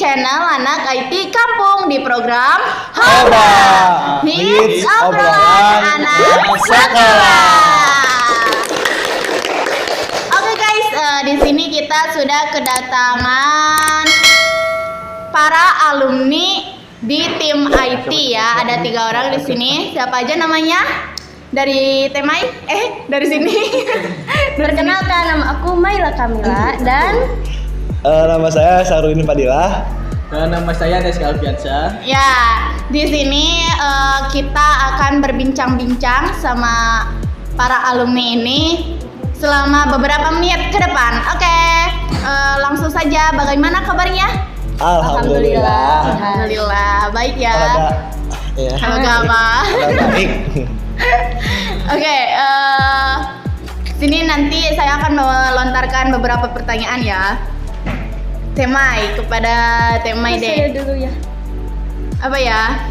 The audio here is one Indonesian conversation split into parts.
channel Anak IT Kampung di program Hoba, Hits Hits Obrolan Obrolan Anak Anak Sekolah. Oke guys, di sini kita sudah kedatangan para alumni di tim IT ya. Ada 3 orang di sini. Siapa aja namanya? Dari Temai? Dari sini. Perkenalkan, nama aku Maila Kamila dan Nama saya Sarudin Fadilah. Nama saya Deska Alfiansyah. Ya, di sini kita akan berbincang-bincang sama para alumni ini selama beberapa menit ke depan. Oke, langsung saja. Bagaimana kabarnya? Alhamdulillah. Alhamdulillah, baik ya. Ya. Agama. Baik. Oke, sini nanti saya akan melontarkan beberapa pertanyaan ya. Temai kepada Temai saya deh. dulu ya. Apa ya?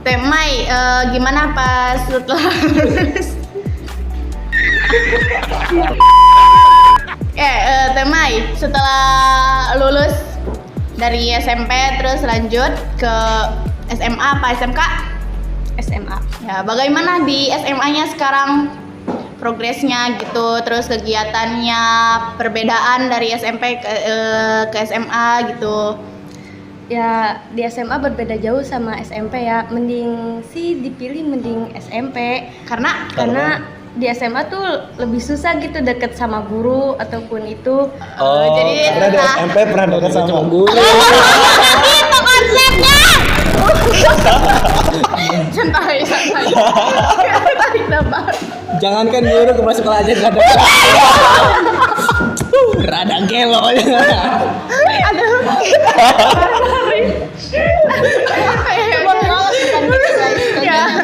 Temai, gimana pas setelah lulus? Temai, setelah lulus dari SMP terus lanjut ke SMA apa SMK? SMA. Ya, bagaimana di SMA-nya sekarang progresnya gitu, terus kegiatannya, perbedaan dari SMP ke SMA gitu. Ya, di SMA berbeda jauh sama SMP ya. Mending sih dipilih SMP karena di SMA tuh lebih susah gitu deket sama guru ataupun itu. Jadi karena di SMP pernah dekat sama guru. Itu konsepnya. Santai. Tarik nafas. Jangankan guru kepala sekolah aja nggak ada. Rada gelo ya. Aduh.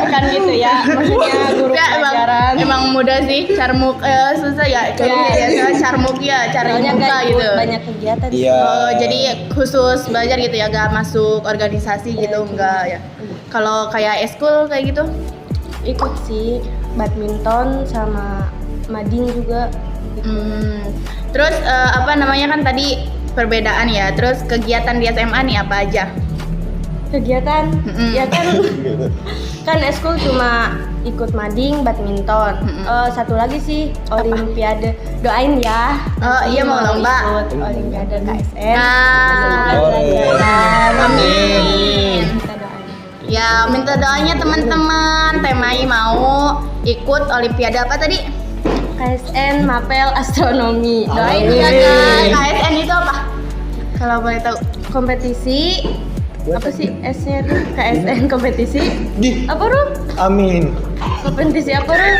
Bukan gitu ya. Maksudnya guru pelajaran. Emang mudah sih, carmuk susah ya. Carmuk ya, cara Soalnya buka kan gitu. banyak kegiatan. Iya. Oh, jadi khusus belajar gitu ya, gak masuk organisasi gitu, enggak ya. Kalau kayak eskul kayak gitu? Ikut sih badminton sama mading juga. Terus apa namanya kan tadi perbedaan ya. Terus kegiatan di SMA nih apa aja? Kegiatan ya kan eskul cuma ikut mading, badminton. Satu lagi sih olimpiade. Doain ya. Oh iya, mau lomba. Ikut olimpiade KSN. Amin. Kita doain. Ya, minta doanya teman-teman. Temai mau ikut olimpiade apa tadi? KSN Mapel Astronomi. Doain ya guys. KSN itu apa? Kalau boleh tahu. Kompetisi apa sih S-nya tuh? KSN kompetisi Di. apa Rum? Amin. Kompetisi apa Rum?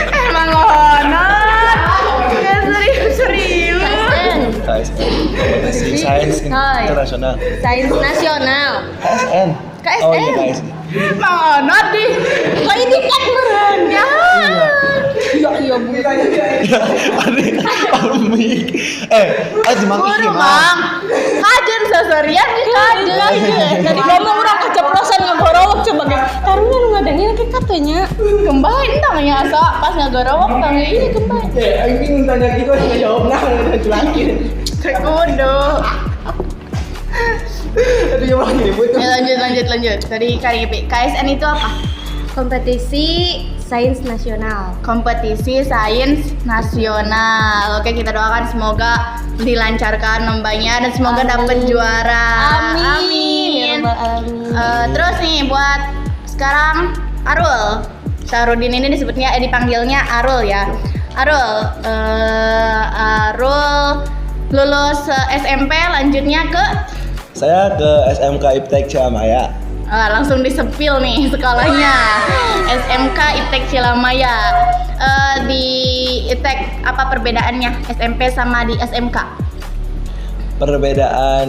Emang honor. Ya serius. KSN KSN. Kompetisi Sains Hai. Internasional. Sains Nasional. KSN. KSN. Oh iya KSN. Emang honor di. Kok ini kan meren ya? Iya Bu. Amin. Dimakan Guru bang. Kajen seserian nih kajen. Jadi kamu orang keceplosan ngagorowok coba ge. Karunya nu ngadengin ke katanya. Kembain namanya asa pas ngagorowok tangga ini kembain. Ini tanya gitu nggak jawab nah udah jelasin. Kudu. Itu coba nyebut. Ya lanjut. Tadi KSN itu apa? Kompetisi Sains Nasional. Kompetisi Sains Nasional. Oke, kita doakan semoga dilancarkan lombanya dan semoga dapat juara. Amin. Ya Rabbal alamin. Terus nih buat sekarang Arul. Sarudin ini dipanggilnya Arul ya. Arul lulus SMP lanjutnya ke Saya ke SMK Iptek Cilamaya. langsung disepil nih sekolahnya. SMK Iptek Cilamaya. Di Iptek apa perbedaannya SMP sama di SMK? Perbedaan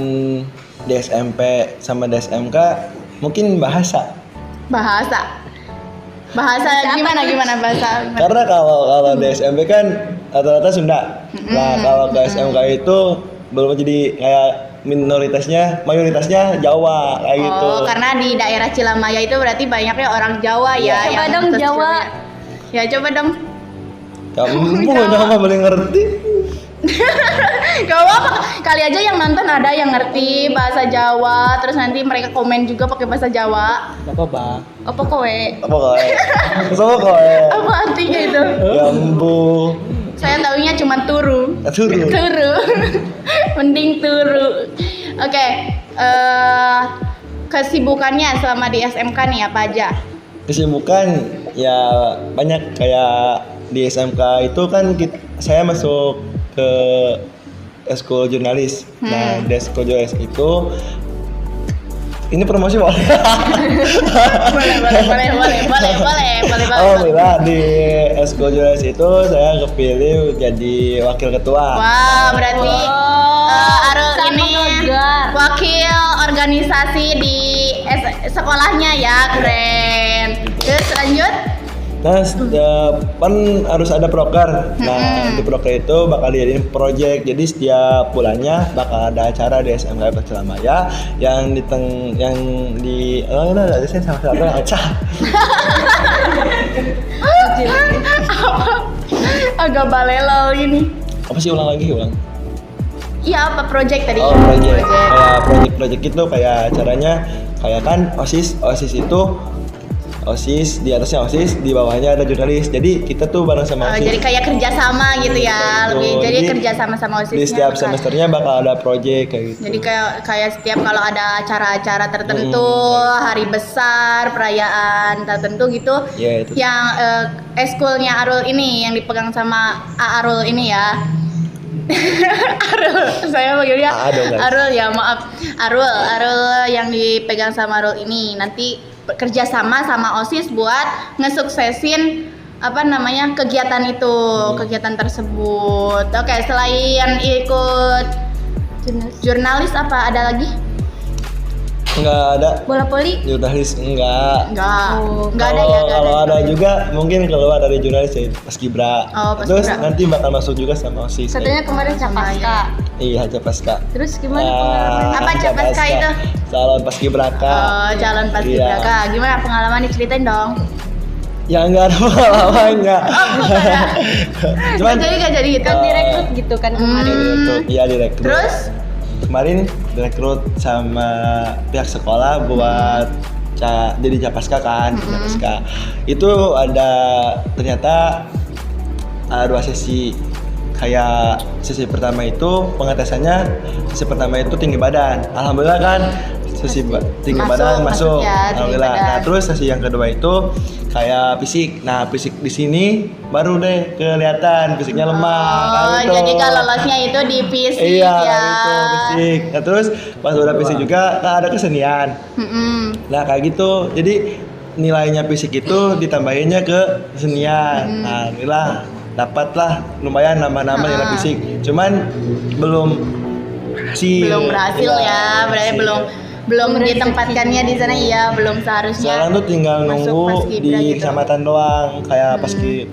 di SMP sama di SMK mungkin bahasa. Bahasa gimana bahasa? Karena kalau di SMP kan rata-rata Sunda. Nah, kalau ke SMK itu belum jadi kayak mayoritasnya Jawa kayak gitu. Oh, karena di daerah Cilamaya itu berarti banyaknya orang Jawa ya. Coba yang dong terus Jawa. Ya coba dong. Kamu nggak boleh ngerti. Gak apa-apa, kali aja yang nonton ada yang ngerti bahasa Jawa, terus nanti mereka komen juga pakai bahasa Jawa. Gak apa-apa. Apa kowe? Apa kok? Apa artinya itu? Gambu. Saya taunya cuma turu. Turu. Turu. Mending turu. Oke, kesibukannya selama di SMK nih apa aja? Kesibukan ya banyak, kayak di SMK itu kan saya masuk ke eskul jurnalis. Nah, di eskul jurnalis itu ini promosi boleh. boleh banget. Alhamdulillah di eskul jurnalis itu saya kepilih jadi wakil ketua. Wah, berarti Arul Sama ini Nogar. wakil organisasi di sekolahnya ya, keren. Terus lanjut. Nah, kan harus ada proker. Nah, di proker itu bakal dijadiin project. Jadi setiap bulannya bakal ada acara di SMK Percelamaya yang ada saya sama-sama aja. Agak balelo ini. Apa sih, ulang lagi? Iya, apa project tadi? Oh, project. Kayak project itu kayak caranya kayak kan OSIS itu OSIS, di atasnya OSIS, di bawahnya ada jurnalis. Jadi kita tuh bareng sama OSIS. Jadi kayak kerjasama gitu ya, lebih Betul. jadi kerja sama OSISnya. Di setiap bukan? semesternya bakal ada project kayak gitu. Jadi kayak setiap kalau ada acara-acara tertentu, hari besar, perayaan tertentu gitu, Ya, itu. yang eskulnya Arul ini yang dipegang sama Arul ini ya. Arul, saya panggilnya Dong, guys. Arul ya, maaf. Arul yang dipegang sama Arul ini nanti kerja sama OSIS buat ngesuksesin apa namanya kegiatan itu, kegiatan tersebut. Oke, selain ikut jurnalis apa ada lagi? Enggak ada. Bola poli? Jurnalis enggak. Enggak ada ya. Kalau ada juga mungkin keluar dari jurnalis ya Paskibra. Oh, Paskibra. Terus nanti bakal masuk juga sama OSIS. Katanya kemarin Capaska. Iya, Capaska. Terus gimana pengalaman? Apa Capaska itu? Calon Paskibraka. Oh, calon Paskibraka. Gimana pengalaman diceritain dong? Ya enggak ada pengalamannya. Cuman Nggak jadi gitu. Kan direkrut gitu kan kemarin. Iya, direkrut. Terus Kemarin direkrut sama pihak sekolah buat jadi Capaska kan, Capaska. Itu ada ternyata dua sesi. Kayak sesi pertama itu pengetesannya, sesi pertama itu tinggi badan. Alhamdulillah kan tinggi badan masuk. Ya, tinggi Alhamdulillah. badan. Nah, terus sesi yang kedua itu kayak fisik. Nah, fisik di sini baru deh kelihatan fisiknya lemah. Oh, gitu. jadi kalau lolosnya itu di fisik Iya, ya. itu fisik. Nah, terus pas udah fisik juga kan ada kesenian. Nah, kayak gitu. Jadi nilainya fisik itu ditambahinnya ke kesenian. Nah, alhamdulillah dapatlah lumayan nambah-nambah nilai fisik. Cuman belum berhasil ya, berarti belum ditempatkannya di sana, iya belum seharusnya. Sekarang tuh tinggal masuk nunggu Paskibra di gitu. kecamatan doang. Kayak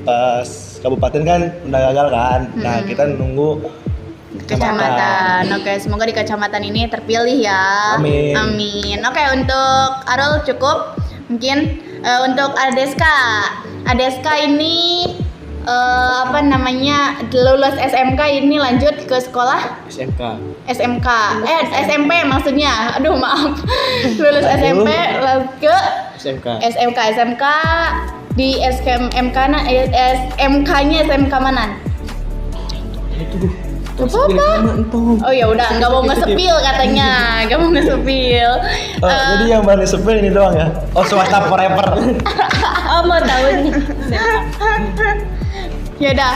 pas kabupaten kan udah gagal kan. Nah, kita nunggu Kecamatan. Oke, semoga di kecamatan ini terpilih ya. Amin. Oke, untuk Arul cukup. Mungkin untuk Adeska ini apa namanya lulus SMK ini lanjut ke sekolah SMK. SMP maksudnya. Aduh, maaf. Lulus SMP lanjut ke SMK di SMK-nya SMK mana? Apa? Oh ya udah, nggak mau nge-spill katanya, nggak mau nge-spill. Jadi yang baru sepil ini doang ya? Oh, swasta forever. Oh, mau tahu nih. Ya udah,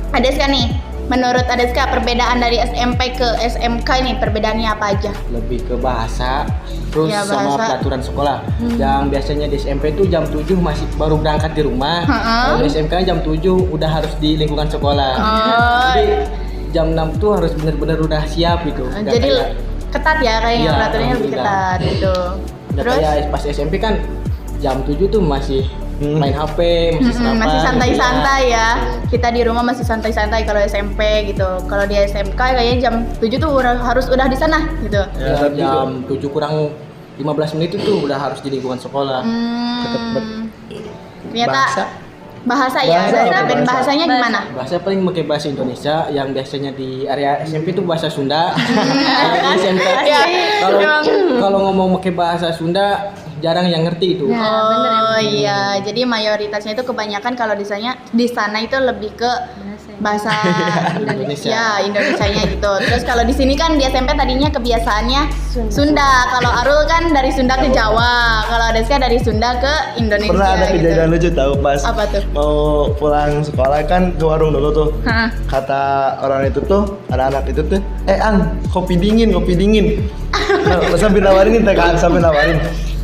Adeska nih, menurut Adeska perbedaan dari SMP ke SMK ini perbedaannya apa aja? Lebih ke bahasa, terus Ya, sama bahasa. peraturan sekolah. Yang biasanya di SMP itu jam 7 masih baru berangkat di rumah. Kalau di SMK jam 7 udah harus di lingkungan sekolah. Jadi jam 6 tuh harus benar-benar udah siap gitu. Udah Jadi kayak- ketat ya kayaknya, Iya, peraturannya lebih alhamdulillah. ketat gitu. udah Terus kayak pas SMP kan jam 7 tuh masih main HP, masih sarapan. masih santai-santai gitu ya. Kita di rumah masih santai-santai kalau SMP gitu. Kalau di SMK kayaknya jam 7 tuh harus udah di sana gitu. Ya, jam 7 kurang 15 menit itu udah harus di lingkungan sekolah. Tetap Ternyata bahasa. Bahasa ya, dari PPN bahasanya gimana? Bahasa paling pakai bahasa Indonesia, yang biasanya di area SMP itu bahasa Sunda. Di SMP Ya, kalau emang. kalau ngomong pakai bahasa Sunda jarang yang ngerti itu. Ya, bener, Oh bener. iya, jadi mayoritasnya itu kebanyakan kalau di sana itu lebih ke bahasa Indonesia. Ya, Indonesianya gitu. Terus kalau di sini kan di SMP tadinya kebiasaannya Sunda. Kalau Arul kan dari Sunda ke Jawa. Kalau Adeska dari Sunda ke Indonesia. Pernah ada gitu. kejadian lucu tahu pas Apa tuh? mau pulang sekolah kan ke warung dulu tuh. Hah. Kata orang itu tuh, anak-anak itu tuh, Ang, kopi dingin, kopi dingin. Nah, sambil nawarin teh kan, sambil nawarin.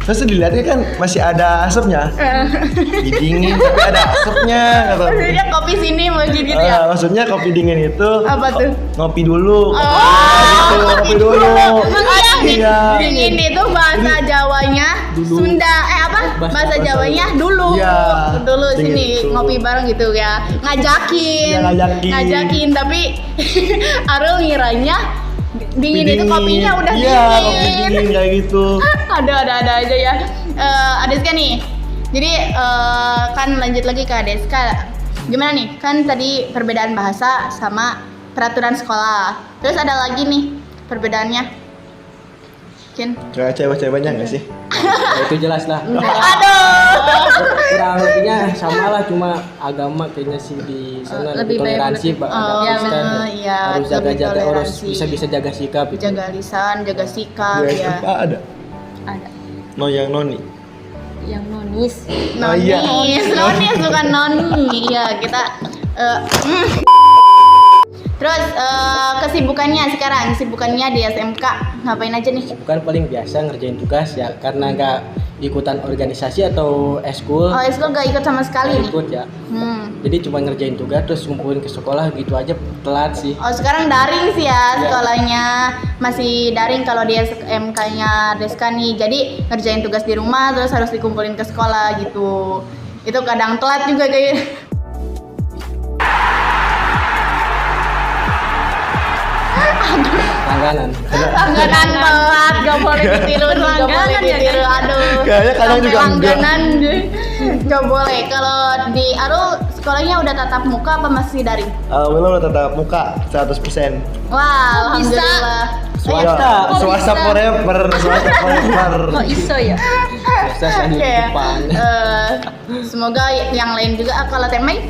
Terus dilihatnya kan masih ada asapnya. Kopi dingin tapi ada asapnya kata. Maksudnya kopi sini mungkin gitu ya. Maksudnya kopi dingin itu Apa tuh? ngopi dulu. Oh, Gitu, ngopi dulu. Iya. Dingin itu bahasa Jawanya Dulu. Sunda. Apa? Bahasa Jawanya dulu. Iya. Dulu Dingin sini itu. ngopi bareng gitu ya. Ngajakin. Iya, ngajakin. Tapi Arul ngiranya dingin itu kopinya udah Iya, kopi dingin. dingin kayak gitu. Ada aja ya. Adeska nih. Jadi kan lanjut lagi ke Adeska. Gimana nih? Kan tadi perbedaan bahasa sama peraturan sekolah. Terus ada lagi nih perbedaannya. Kin. Kayak cewek-ceweknya nggak sih? Ya, itu jelas lah. Aduh. Kurang lebihnya sama lah, cuma agama kayaknya sih di sana Lebih lebih toleransi, baik, Oh, agama Kristen. iya, Harus lebih jaga-jaga, harus toleransi. bisa-bisa jaga sikap gitu. Jaga lisan, jaga sikap Di ya. SMA ada. Ada No yang noni. yang nonis. Oh, iya. Nonis bukan noni. Iya, kita Terus kesibukannya sekarang, kesibukannya di SMK ngapain aja nih? Bukan paling biasa ngerjain tugas ya, karena nggak ikutan organisasi atau eskul. Oh, Eskul gak ikut sama sekali nih? Ikut ya. Jadi cuma ngerjain tugas terus ngumpulin ke sekolah gitu aja, telat sih. Oh, sekarang daring sih ya Iya. sekolahnya. Masih daring kalau di SMK-nya Deska nih. Jadi ngerjain tugas di rumah terus harus dikumpulin ke sekolah gitu. Itu kadang telat juga kayak. Langganan. Langganan telat, gak boleh ditiru, gak boleh ditiru. Aduh. Kayaknya kadang Sampai juga enggak. langganan gak boleh. Kalau di Arul sekolahnya udah tatap muka apa masih daring? Alhamdulillah udah tatap muka 100%. Wah, Bisa. alhamdulillah. Swasta. Ya, swasta forever, swasta forever. Kok iso ya? Biasa saya di Oke ya. depan. Semoga yang lain juga. Kalau Temai?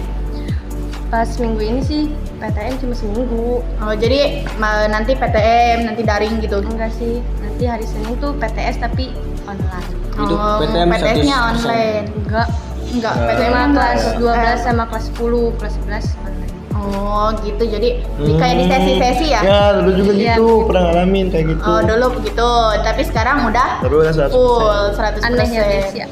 Pas minggu ini sih PTM cuma seminggu. Oh, jadi nanti PTM, nanti daring gitu. Enggak sih, nanti hari Senin tuh PTS tapi online. Itu Oh, PTM PTS-nya 100%. online. Enggak, Enggak, Enggak. PTM sama kelas 12 12 sama kelas 10, kelas 11 online. Oh, gitu. Jadi kayak di sesi-sesi ya? Ya, dulu juga Iya, gitu, begitu. pernah ngalamin kayak gitu. Oh, dulu begitu. Tapi sekarang udah Terus udah 100%. full 100%. Aneh ya guys ya.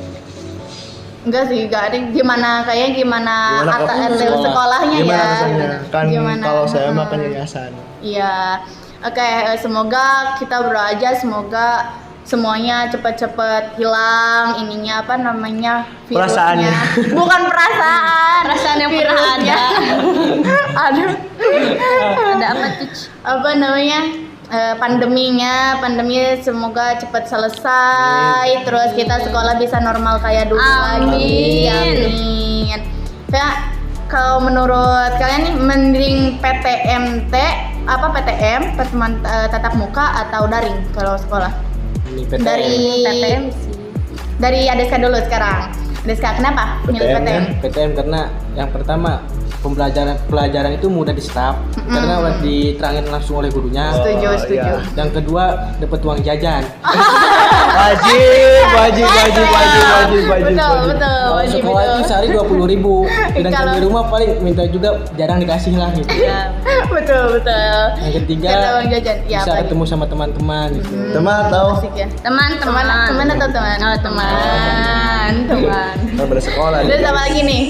Enggak sih, enggak ada gimana kayaknya gimana Gimana kalau atau sekolahnya gimana ya. rasanya? Kan Gimana? kalau saya makan yayasan. Iya. Oke, semoga kita berdoa aja semoga semuanya cepet-cepet hilang ininya apa namanya virusnya. Perasaannya. Bukan perasaan. Perasaan yang pernah Virusnya. Aduh. Ada apa tuh? Apa namanya? Pandemi semoga cepat selesai, terus kita sekolah bisa normal kayak dulu lagi. Amin. Amin. Kayak kalau menurut kalian nih mending PTMT apa PTM pertemuan tatap muka atau daring kalau sekolah? Ini PTM. PTM sih. Dari Adeska dulu sekarang. Adeska kenapa milih PTM, PTM? PTM karena yang pertama pelajaran itu mudah di stop karena udah diterangin langsung oleh gurunya. Setuju, Oh, setuju. iya. Yang kedua dapat uang jajan. Wajib. Betul, betul. Kalau Wajib sekolah itu. itu sehari 20.000, sedangkan Kalau- di rumah paling minta juga jarang dikasih lah gitu. Betul, betul. Yang ketiga Karena uang jajan. Ya, bisa apa? ketemu sama teman-teman gitu. Teman atau Asik ya. Teman-teman. Teman atau teman? Oh, teman. kan pada sekolah. Terus apa lagi nih?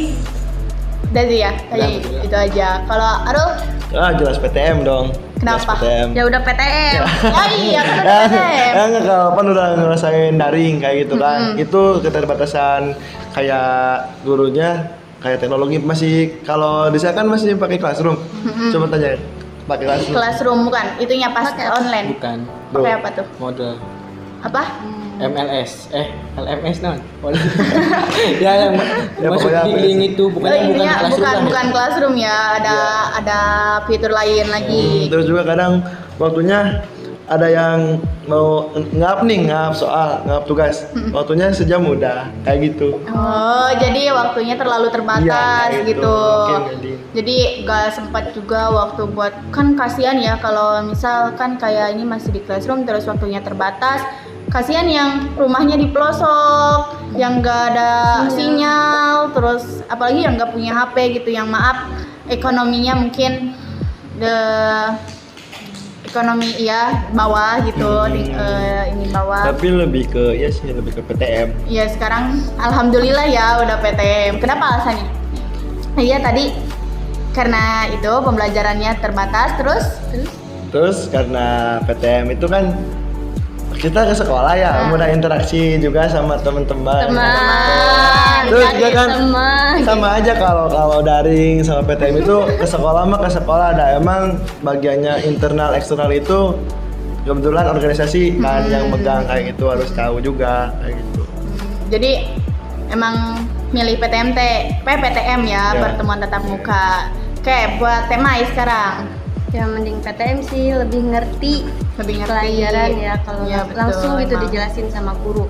Udah sih ya, tadi Udah. itu aja. Kalau Arul, Jelas PTM dong. Kenapa? Jelas PTM. Ya udah PTM. ya iya kan udah PTM. Enggak kalau kan udah ngerasain daring kayak gitu kan. Itu keterbatasan kayak gurunya kayak teknologi masih kalau di sana kan masih pakai classroom. Coba tanya pakai classroom. Classroom bukan, itunya pas online. Bukan Pakai apa tuh? model. Apa? MLS LMS nah ya yang Ya, masuk pokoknya di apa link sih? itu pokoknya bukan Intinya classroom lah. bukan classroom ya, ada fitur lain lagi. Terus juga kadang waktunya ada yang mau ngap soal, ngap tugas. Waktunya sejam udah kayak gitu. Oh, jadi waktunya terlalu terbatas Iya, kayak gitu. Mungkin jadi. Jadi gak sempat juga waktu buat, kan kasihan ya kalau misalkan kayak ini masih di classroom terus waktunya terbatas. Kasihan yang rumahnya di pelosok, yang gak ada sinyal, terus apalagi yang gak punya HP gitu, yang maaf ekonominya mungkin ekonomi ya bawah gitu, ini bawah. Tapi lebih ke PTM. Ya sekarang alhamdulillah ya udah PTM. Kenapa alasannya? Iya tadi karena itu pembelajarannya terbatas Terus karena PTM itu kan kita ke sekolah ya, mudah interaksi juga sama teman-teman. Terus jadi juga kan teman. sama aja kalau daring sama PTM itu ke sekolah ada emang bagiannya internal eksternal itu kebetulan organisasi kan yang megang kayak gitu harus tahu juga kayak gitu. Jadi emang milih PTM ya, Ya. pertemuan tatap muka. Oke, buat tema sekarang Ya mending PTM sih, lebih ngerti lebih ngerti pelajaran ya kalau Ya, betul, langsung gitu emang. dijelasin sama guru.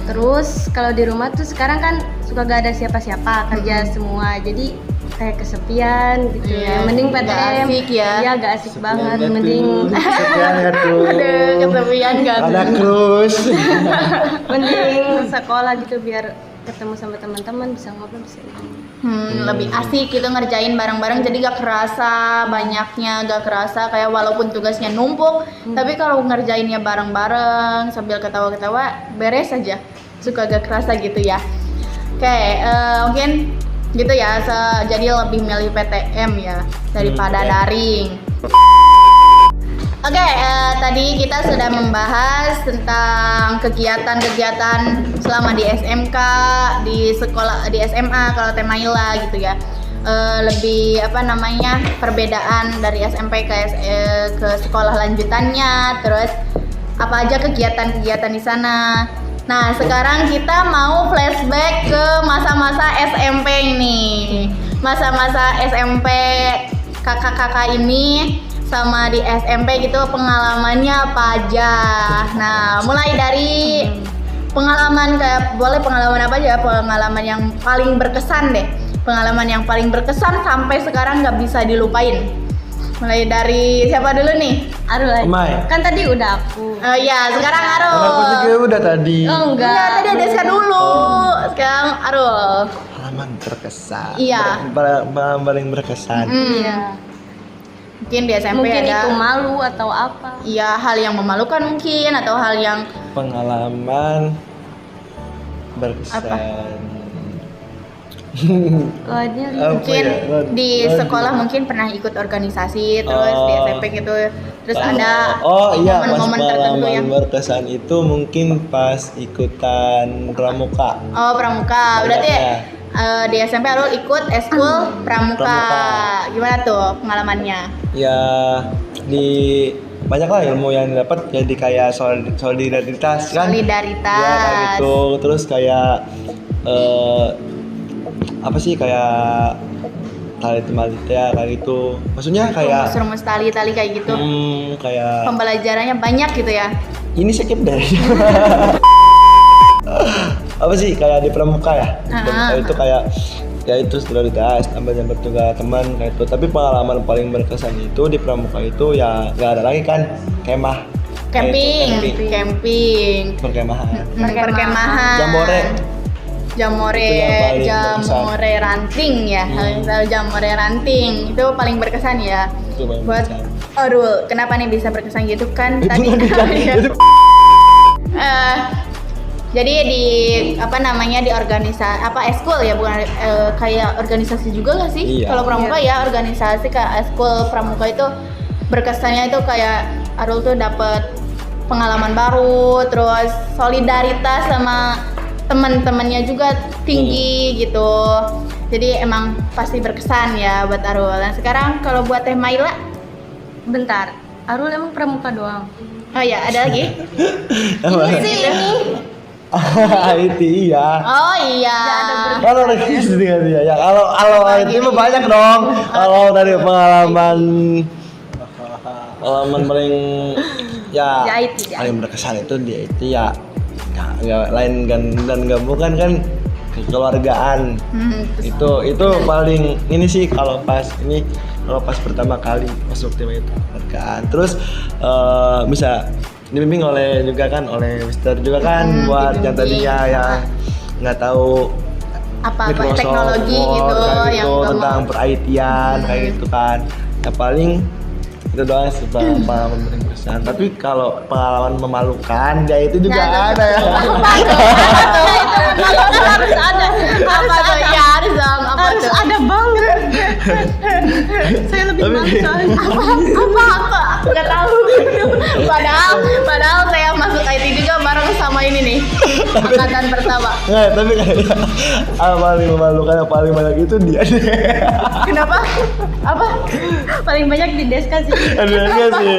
Terus kalau di rumah tuh sekarang kan suka gak ada siapa-siapa, kerja semua, jadi kayak kesepian gitu Iya, ya. Mending nggak PTM. asik ya. Iya, gak asik banget. Sepian Mending Sekian ya tuh. Aduh, kesepian gak Ada tuh? cruise. mending sekolah gitu biar ketemu sama teman-teman, bisa ngobrol, bisa ini. Lebih asik gitu ngerjain bareng-bareng, jadi gak kerasa banyaknya, gak kerasa kayak walaupun tugasnya numpuk, tapi kalau ngerjainnya bareng-bareng sambil ketawa-ketawa beres aja, suka gak kerasa gitu ya. Oke, mungkin gitu ya, jadi lebih milih PTM ya daripada daring. Oke, tadi kita sudah membahas tentang kegiatan-kegiatan selama di SMK, di sekolah, di SMA kalau Temaila gitu ya. Lebih perbedaan dari SMP ke sekolah lanjutannya, terus apa aja kegiatan-kegiatan di sana. Nah, sekarang kita mau flashback ke masa-masa SMP ini. Masa-masa SMP kakak-kakak ini sama di SMP gitu pengalamannya apa aja. Nah, mulai dari pengalaman boleh pengalaman apa aja, pengalaman yang paling berkesan deh. Pengalaman yang paling berkesan sampai sekarang nggak bisa dilupain. Mulai dari siapa dulu nih? Arul aja. Omai. Kan tadi udah aku. Oh iya, sekarang Arul. Aku juga udah tadi. Oh enggak. Iya, tadi ada Deska dulu. Sekarang Arul. Pengalaman berkesan. Iya. Pengalaman paling berkesan. Iya. Mungkin di SMP Mungkin ada itu malu atau apa. iya hal yang memalukan mungkin, atau hal yang Pengalaman berkesan. Apa? Oh, dia Apa mungkin ya? di sekolah mungkin pernah ikut organisasi, terus di Oh. SMP gitu, terus ada Iya, pas momen-momen tertentu pengalaman yang berkesan itu mungkin pas ikutan pramuka. pramuka. Berarti Banyaknya. di SMP Arul ikut eskul pramuka. Pramuka. Gimana tuh pengalamannya? Ya di banyak lah ilmu yang didapat, jadi kayak solidaritas kan. Solidaritas. Ya kayak gitu. Terus kayak apa sih kayak tali ya kayak gitu. Maksudnya kayak Rumus-rumus tali-tali kayak gitu. kayak Pembelajarannya banyak gitu ya. ini skip dari apa sih kayak di pramuka ya. Di pramuka itu kayak ya itu solidaritas, tambah juga teman kayak itu. Tapi pengalaman paling berkesan itu di pramuka itu ya nggak ada lagi kan kemah. Kayak itu, Camping. perkemahan. Perkemahan. Itu yang paling Jamore ranting ya. Kalau jamore ranting itu paling berkesan ya. Itu paling Buat berkesan. Arul, kenapa nih bisa berkesan gitu kan tadi? Jadi di di organisasi eskul ya, bukan kayak organisasi juga nggak sih? Iya. Kalau pramuka ya organisasi kayak eskul pramuka itu berkesannya itu kayak Arul tuh dapet pengalaman baru, terus solidaritas sama teman-temannya juga tinggi gitu. Jadi emang pasti berkesan ya buat Arul. Nah sekarang kalau buat Teh Maila, Bentar. Arul emang pramuka doang. Oh ya, ada lagi? IT iya. Oh iya. Kalau lagi sedih dia. Ya kalau IT mah banyak dong. Kalau dari pengalaman paling ya Di IT, di paling berkesan itu di IT ya nggak lain dan nggak bukan kan kekeluargaan. Itu paling ini sih kalau pas pertama kali masuk tim itu kekeluargaan. Terus bisa dibimbing oleh Mister juga kan buat yang tadinya yang nggak tahu Apa Microsoft teknologi Word, gitu kayak yang gitu, kamu tentang per-IT-an kayak gitu kan. Ya paling itu doang sih pengalaman paling berkesan. Tapi kalau pengalaman memalukan ya itu juga ada ya. Harus ada. Apa tuh? Ya harus dong. Apa Harus tuh? ada banget. Saya lebih Tapi- malu soalnya. Apa? Nggak tahu. Padahal saya masuk IT juga bareng sama ini nih. Angkatan pertama. Nggak, tapi kayaknya paling memalukan yang paling banyak itu dia deh. Kenapa? Apa? Paling banyak di Deska sih. Aduh enggak sih.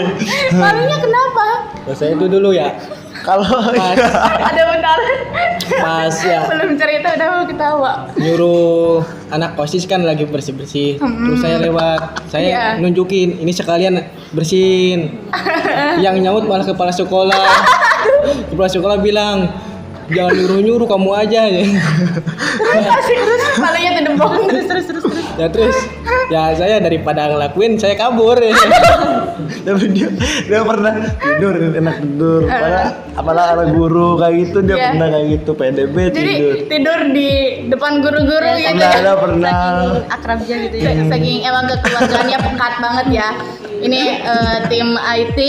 Malingnya kenapa? Nah, saya itu dulu ya Kalau Ada bentar. pas ya Belum cerita udah mau ketawa. nyuruh anak OSIS kan lagi bersih-bersih. Terus saya lewat, saya Iya. nunjukin ini sekalian bersihin. Yang nyaut malah kepala sekolah. Kepala sekolah bilang, "Jangan nyuruh-nyuruh, kamu aja." Terus malingnya tedembong. Terus. Ya terus ya saya daripada ngelakuin saya kabur. tapi dia pernah tidur enak tidur. Apalagi ada guru kayak gitu dia Iya. pernah kayak gitu PDB Jadi tidur. tidur di depan guru-guru gitu. Pernah. Saking akrabnya gitu ya. Saking emang kekeluargaannya pekat banget ya. Ini tim IT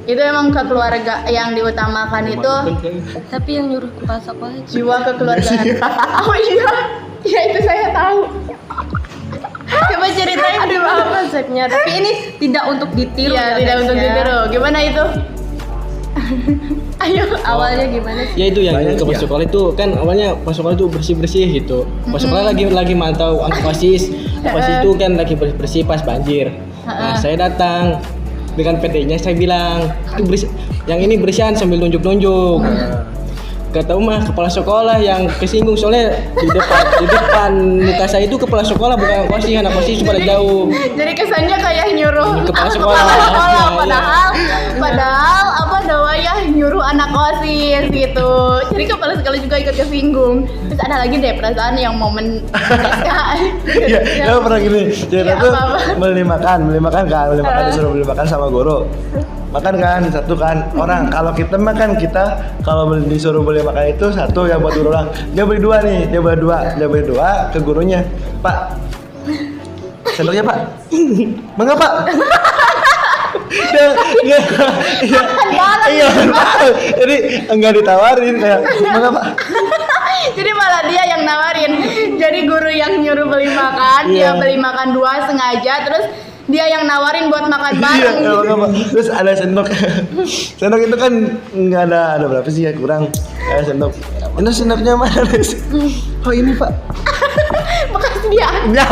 itu emang kekeluarga yang diutamakan itu Tapi yang nyuruh kepala sekolah itu jiwa kekeluargaan. Oh iya, ya itu saya tahu. Coba ceritain. aduh apa konsepnya. Tapi ini tidak untuk ditiru. Iya, ya, tidak guys, untuk ya. ditiru. Gimana itu? Ayo. Awalnya gimana sih? Ya itu yang Banyak ke ya. sekolah itu kan awalnya pas sekolah itu bersih-bersih gitu. Pas sekolah lagi mantau anak OSIS. OSIS itu kan lagi bersih pas banjir. Nah, saya datang dengan PD-nya saya bilang, "Itu bersih, yang ini bersihan," sambil nunjuk-nunjuk. Gak tahu mah kepala sekolah yang kesinggung soalnya di depan muka saya itu kepala sekolah bukan anak OSIS pada jauh. Jadi kesannya kayak nyuruh Kepala anak sekolah. padahal apa dawaya nyuruh anak OSIS gitu. Jadi kepala sekolah juga ikut kesinggung. Terus ada lagi deh perasaan yang momen Iya, dia pernah gini. Dia Iya, tuh apa-apa. beli makan disuruh beli makan sama guru. Makan kan satu kan orang kalau kita makan kalau disuruh beli makan itu satu yang buat guru orang. Dia beli dua ke gurunya. Pak, sendoknya Pak. Mengapa? Iya. Jadi enggak ditawarin kayak mengapa? Jadi malah dia yang nawarin. Jadi guru yang nyuruh beli makan, dia Iya. beli makan 2 sengaja, terus dia yang nawarin buat makan Iya, bareng. nggak apa-apa. Terus ada sendok. Sendok itu kan nggak ada berapa sih ya kurang. Ada sendok. Ini sendoknya mana? Oh ini Pak. Bekas dia. Ya.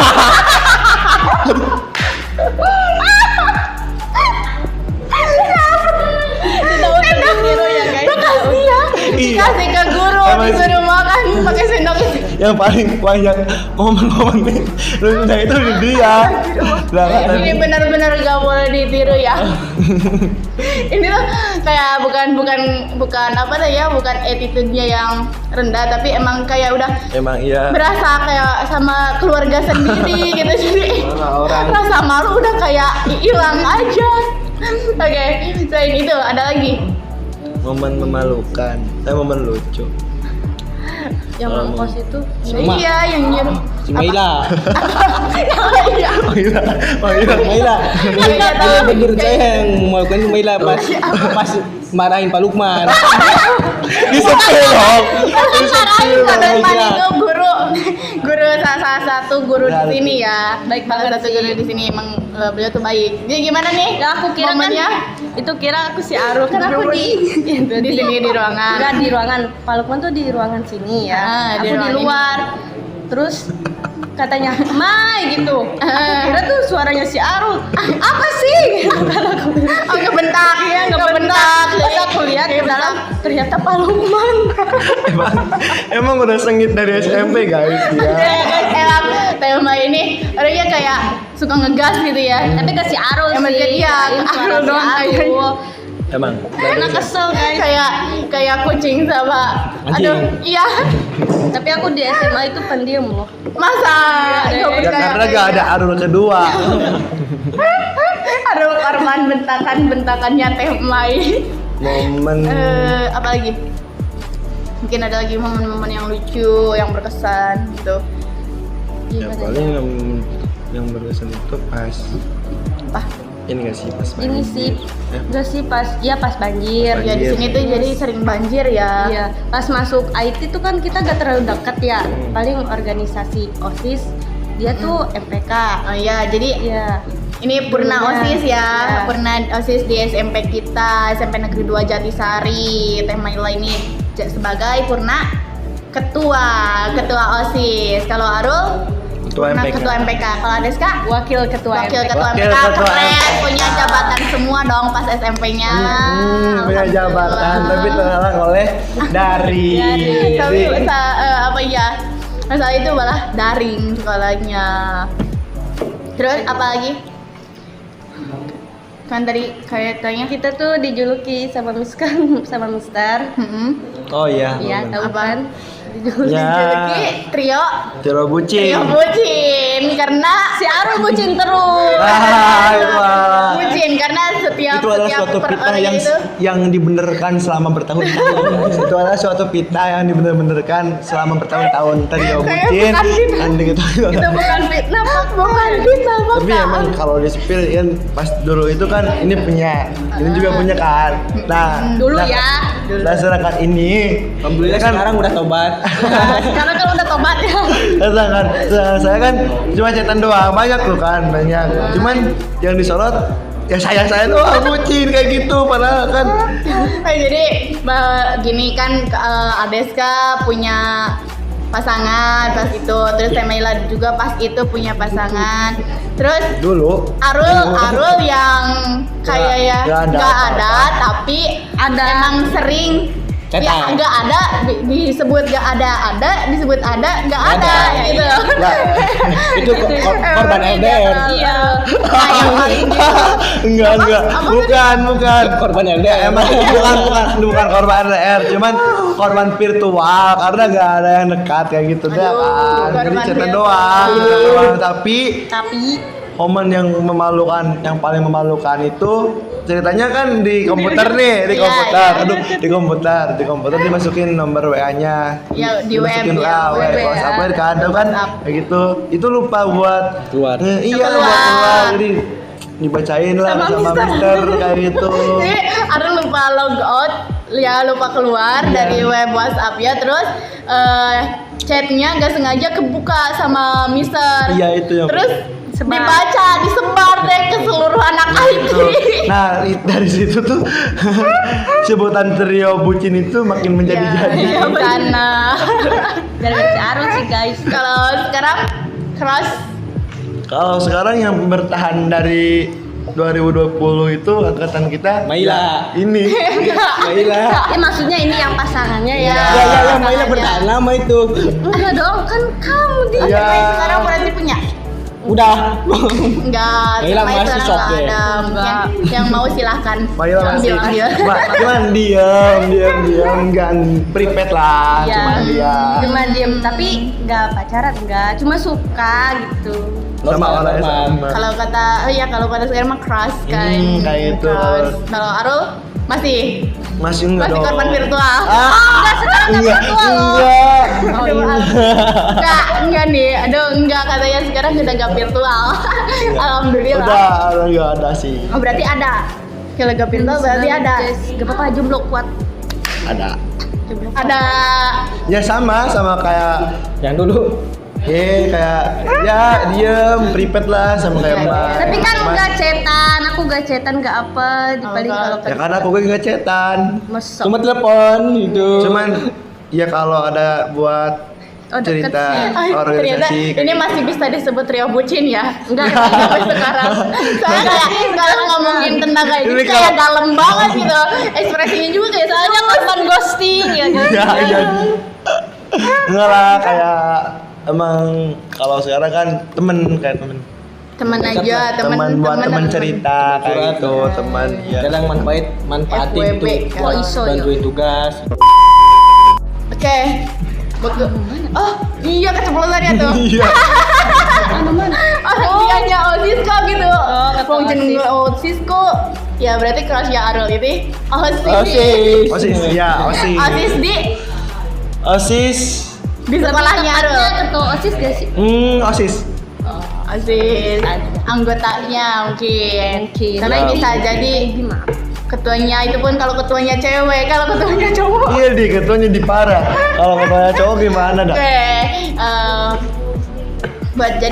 Tidak untuk ditiru ya guys. Bekas dia. Iya. Dikasih ke guru, Sama sih. disuruh makan pakai sendok. Yang paling banyak momen-momen lucunya itu di dia. Ini benar-benar gak boleh ditiru ya. Ini tuh kayak bukan apa tuh ya, bukan attitude-nya yang rendah, tapi emang kayak udah Emang iya. berasa kayak sama keluarga sendiri gitu. Jadi Orang-orang. rasa malu udah kayak hilang aja. Oke, selain itu ada lagi. Momen memalukan. Momen lucu. Yang mangkos itu Sama. Iya, yang nyuruh. Si Maila. Iya. Oh iya. Maila. Nggak tahu. Menurut saya yang memalukan itu Maila pas marahin Pak Lukman. Disepil dong. Marahin Pak Lukman Iya. itu guru salah satu guru di Nah, sini ya. Baik Salah banget satu sih. guru di sini emang beliau tuh baik. Jadi gimana nih? Ya aku kira momennya? kan itu kira aku si Aru kan aku di Di sini di ruangan. Enggak di ruangan Pak Lukman tuh di ruangan sini ya. Ah, di Aku di ruangan luar. terus katanya Mai gitu. Aku kira tuh suaranya si Arul. Apa sih? Oh, ngebentak ya, ngebentak. Pas aku lihat ke dalam ternyata Pak Lukman. Emang udah sengit dari SMP guys Ya ya. guys, emang tema ini orangnya kayak suka ngegas gitu ya. Tapi ke si Arul Emang sih. jadi ya, kirain ke suara Arul si doang Arul. kayaknya. Emang. Karena kesel guys. Kayak kucing sama Anjing. aduh, iya. Tapi aku di SMA itu pendiam loh. Masa Iya, nggak Ya percaya karena gak ada Arul kedua. Arul Arman bentakannya Teh Mai. Momen Apa lagi? Mungkin ada lagi momen-momen yang lucu, yang berkesan gitu. ya paling yang berkesan itu pas Apa? ini gak sih pas Ini banjir. sih Ya. enggak sih pas banjir. Ya di sini tuh jadi sering banjir ya. Iya, pas masuk IT tuh kan kita gak terlalu dekat ya. Paling organisasi OSIS dia tuh MPK. Oh iya, jadi Iya. ini purna Iya. OSIS ya, Iya. purna OSIS di SMP kita, SMP Negeri 2 Jatisari. Teh Maila ini sebagai purna ketua OSIS. Kalau Arul Ketua purna MPK. ketua MPK. Kalau Adeska Wakil ketua wakil MPK. ketua Wakil MPK, ketua keren, MPK. punya jabatan semua dong pas SMP-nya. Punya jabatan tapi terhalang oleh dari. Tapi Jadi, apa ya? Masalah itu malah daring sekolahnya. Terus apa lagi? Kan tadi kayaknya Kita tuh dijuluki sama sama Mister. oh iya. Iya, momen. tahu Apa? kan? Dijuluki. Ya. Jadi trio Tiro bucin. bucin karena Si Arul bucin terus. Itu adalah bucin karena setiap itu adalah setiap suatu per fitnah orang yang itu dibenarkan selama bertahun-tahun. Itu adalah suatu fitnah yang dibener-benerkan selama bertahun-tahun. Trio bucin, anjing itu. itu bukan fitnah Pak, bukan fitnah Pak. Tapi emang kalau di spill kan pas dulu itu kan ini punya, ini juga punya kan. Nah, Dulu nah, ya. Nah, sedangkan ini Alhamdulillah kan sekarang udah tobat. Karena kalau udah tobat ya. sedangkan saya kan cuma cetan doang, banyak tuh kan, banyak. Cuman yang disorot ya saya doang bucin kayak gitu padahal kan Jadi gini kan Adeska punya pasangan pas itu, terus Temaila juga pas itu punya pasangan, terus dulu Arul yang kayak ya Nggak ada nggak apa-apa. ada tapi Ada. emang sering ya Cetan. nggak ada disebut nggak ada disebut ada nggak ada gitu. lah Itu korban LDR. Iya. Nah, yang paling gitu. enggak bukan Korban Ya, LDR. emang bukan korban LDR, cuman korban virtual karena nggak ada yang dekat kayak gitu deh Aduh, kan. Jadi korban cetan virtual. doang. Tapi Tapi momen yang memalukan, yang paling memalukan itu ceritanya kan di komputer nih, di Iya, komputer, iya. aduh, di komputer dimasukin nomor WA-nya, Ya, di dimasukin web, ya, web, ya. WhatsApp kan, ada kan, WhatsApp. kayak gitu, itu lupa buat Keluar. iya Keluar. buat keluar, jadi dibacain lah Sama sama Mister. Mister kayak gitu. Jadi Arul lupa log out, ya lupa keluar dari web WhatsApp ya, terus chatnya nggak sengaja kebuka sama Mister. Iya, itu yang- Terus Sebar. dibaca, disebar deh ke seluruh anak IT. Gitu. Nah dari situ tuh sebutan trio bucin itu makin menjadi-jadi. Iya, sana. gara-gara si Arul sih guys. Kalau sekarang keras Kalau sekarang yang bertahan dari 2020 itu angkatan kita Maila. ya, ini Maila. Maksudnya ini yang pasangannya ya. Ya, Maila bertahan lama itu. Enggak dong, kan kamu di. ya sekarang berarti punya. Udah. Enggak, Maila sama masih sekarang shock nggak ya? ada. Mungkin yang mau silahkan. Maila masih ambil. cuman diam enggak prepaid lah Ya, cuman dia cuma diem, tapi nggak pacaran, nggak, cuma suka gitu. sama orang sama. Kalau kata kalau kata sekarang mah crush kan. Kayak gitu. Crush. Kalau Arul masih Masih enggak dong. korban virtual. Enggak, sekarang nggak Enggak, virtual loh. enggak. Enggak nih. Aduh, enggak katanya sekarang udah enggak virtual. Alhamdulillah. Udah enggak ada sih. Oh, berarti ada. Kalau enggak virtual berarti ada. Gak apa-apa, jomblo kuat. Ada. Jomblo. Ada Ya sama kayak Yang dulu. kayak ya diem prepaid lah sama kayak Mbak. Tapi kan Mas. nggak cetan, aku nggak cetan, nggak apa. Di paling kalau- kalau Ya karena aku gak cetan. Masuk. Cuma telepon gitu. Cuman ya kalau ada buat Oh, deket cerita sih. Ternyata organisasi ini masih bisa disebut trio bucin ya. Enggak sampai sekarang. Soalnya kayak kalau ngomongin tentang kayak gitu Ini kayak kalau- dalam banget gitu. Ekspresinya juga kayak soalnya korban ghosting ya. Ya, iya. Enggak lah, kayak emang kalau sekarang kan kayak temen Teman aja, buat temen cerita kayak Curhat. gitu, teman ya. Kadang manfaatin FWB, itu buat oh, iso, ya. bantuin tugas. Oke. Oh, iya keceplosan ya tuh. Iya. Dianya Osisko gitu. kata Wong jeneng Osisko. Ya berarti crushnya Arul itu Osis. OSIS, ya, OSIS. Osis OSIS. di sekolahnya Arul. Ketua OSIS gak sih? OSIS. Osis anggotanya mungkin. Mungkin. Tapi Ya. bisa jadi Gimana? ketuanya itu pun kalau ketuanya cewek, kalau ketuanya cowok. Iya di ketuanya di parah. Kalau ketuanya cowok gimana dah? Oke,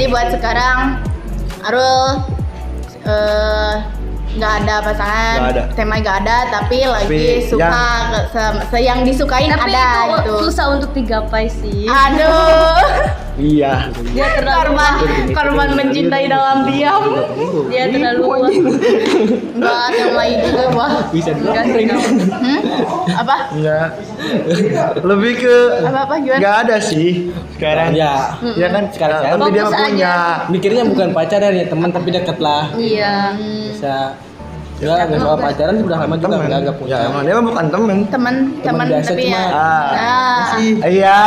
buat sekarang Arul nggak ada pasangan, Nggak ada. tema nggak ada, tapi lagi Tapi suka yang disukain Tapi ada itu gitu. susah untuk digapai sih. Aduh, Iya. Dia terlalu korban mencintai dalam diam. dia terlalu Enggak, tema juga wah. Bisa Enggak dulu. sih, Apa? Enggak. Lebih ke Apa gimana? nggak ada sih sekarang. Ya, Ya kan Sekarang tapi dia fokus punya. mikirnya bukan pacaran ya teman tapi deket lah. Iya. Bisa. Ya, nggak soal pacaran sudah lama juga Temen. nggak punya. Ya emang dia mah bukan temen. Teman biasa tapi ya. cuma- Nah, Iya,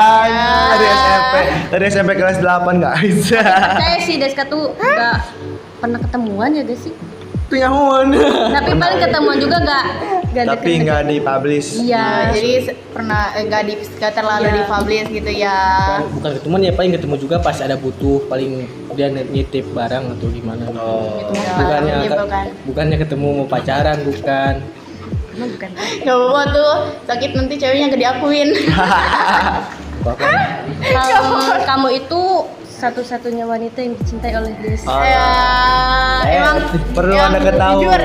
dari SMP kelas 8 guys. Saya sih Deska tuh nggak pernah ketemuan ya guys sih. Itu nyamun. Tapi paling ketemuan juga nggak Tapi nggak dipublish. Iya. jadi pernah nggak terlalu Iya. dipublish gitu ya. Bukan ketemuan ya paling ketemu juga pas ada butuh paling dia nitip barang atau gimana. Oh. Bukannya Gitu kan. bukannya ketemu mau pacaran bukan. Emang bukan. Gak apa-apa tuh, sakit nanti ceweknya gak diakuin. Kamu itu satu-satunya wanita yang dicintai oleh Deska. Ya, emang perlu yang Anda ketahui. jujur,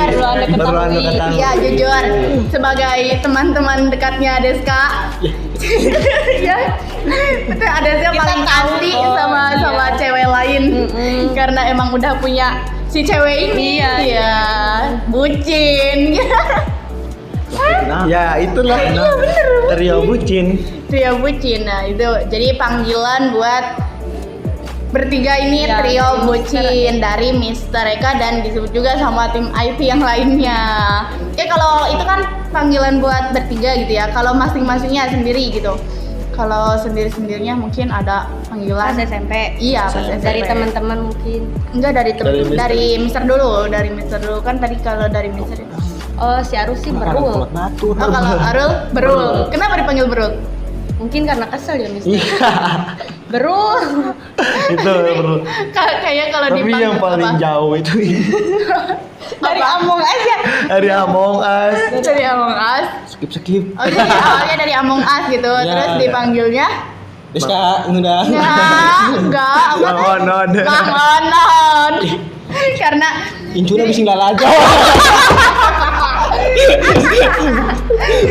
Perlu Anda ketahui. Iya jujur, sebagai teman-teman dekatnya Deska. Ya, itu Deska paling anti sama cewek lain, karena emang udah punya si cewek ini. Iya, Iya, bucin. Ya itulah. Trio bucin. Trio bucin, nah itu jadi panggilan buat bertiga ini Ya, trio dari bucin dari Mister Eka dan disebut juga sama tim IT yang lainnya. Ya kalau itu kan panggilan buat bertiga gitu ya. Kalau masing-masingnya sendiri gitu. Kalau sendiri-sendirinya mungkin ada panggilan. Pas SMP. Iya, pas SMP. Dari teman-teman mungkin. Enggak Dari dari Mister. dari Mister dulu kan tadi kalau dari Mister itu. Oh, si Arus sih berul. Batu. Oh, kalau Arul Berul. Kenapa dipanggil Berul? Mungkin karena kesel ya, Mister. Iya. Berul. Itu perlu. Kayak kalau Tapi dipanggil yang paling apa? jauh itu Dari Among Us ya? dari Among Us. Dari Among Us. Skip. Oh jadi awalnya dari Among Us gitu, Ya, terus ya. dipanggilnya Deska udah. enggak, apa? Bang Onon. Bang Onon. Karena Incuna bisa nggak aja.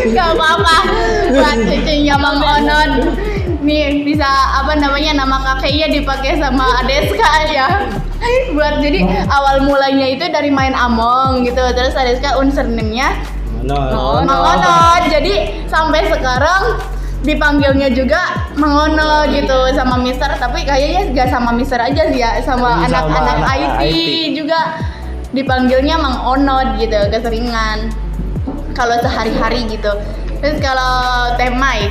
enggak apa-apa. Buat cucunya Bang Onon. Nih bisa apa namanya nama kakeknya dipakai sama Adeska ya. Buat jadi awal mulanya itu dari main Among gitu, terus Adeska username-nya No. Mang Onon. Jadi sampai sekarang dipanggilnya juga Mang Onon gitu sama Mister, tapi kayaknya gak sama Mister aja sih ya, sama Sama anak-anak anak IT, IT. juga dipanggilnya Mang Onon gitu, keseringan kalau sehari-hari gitu. Terus kalau temai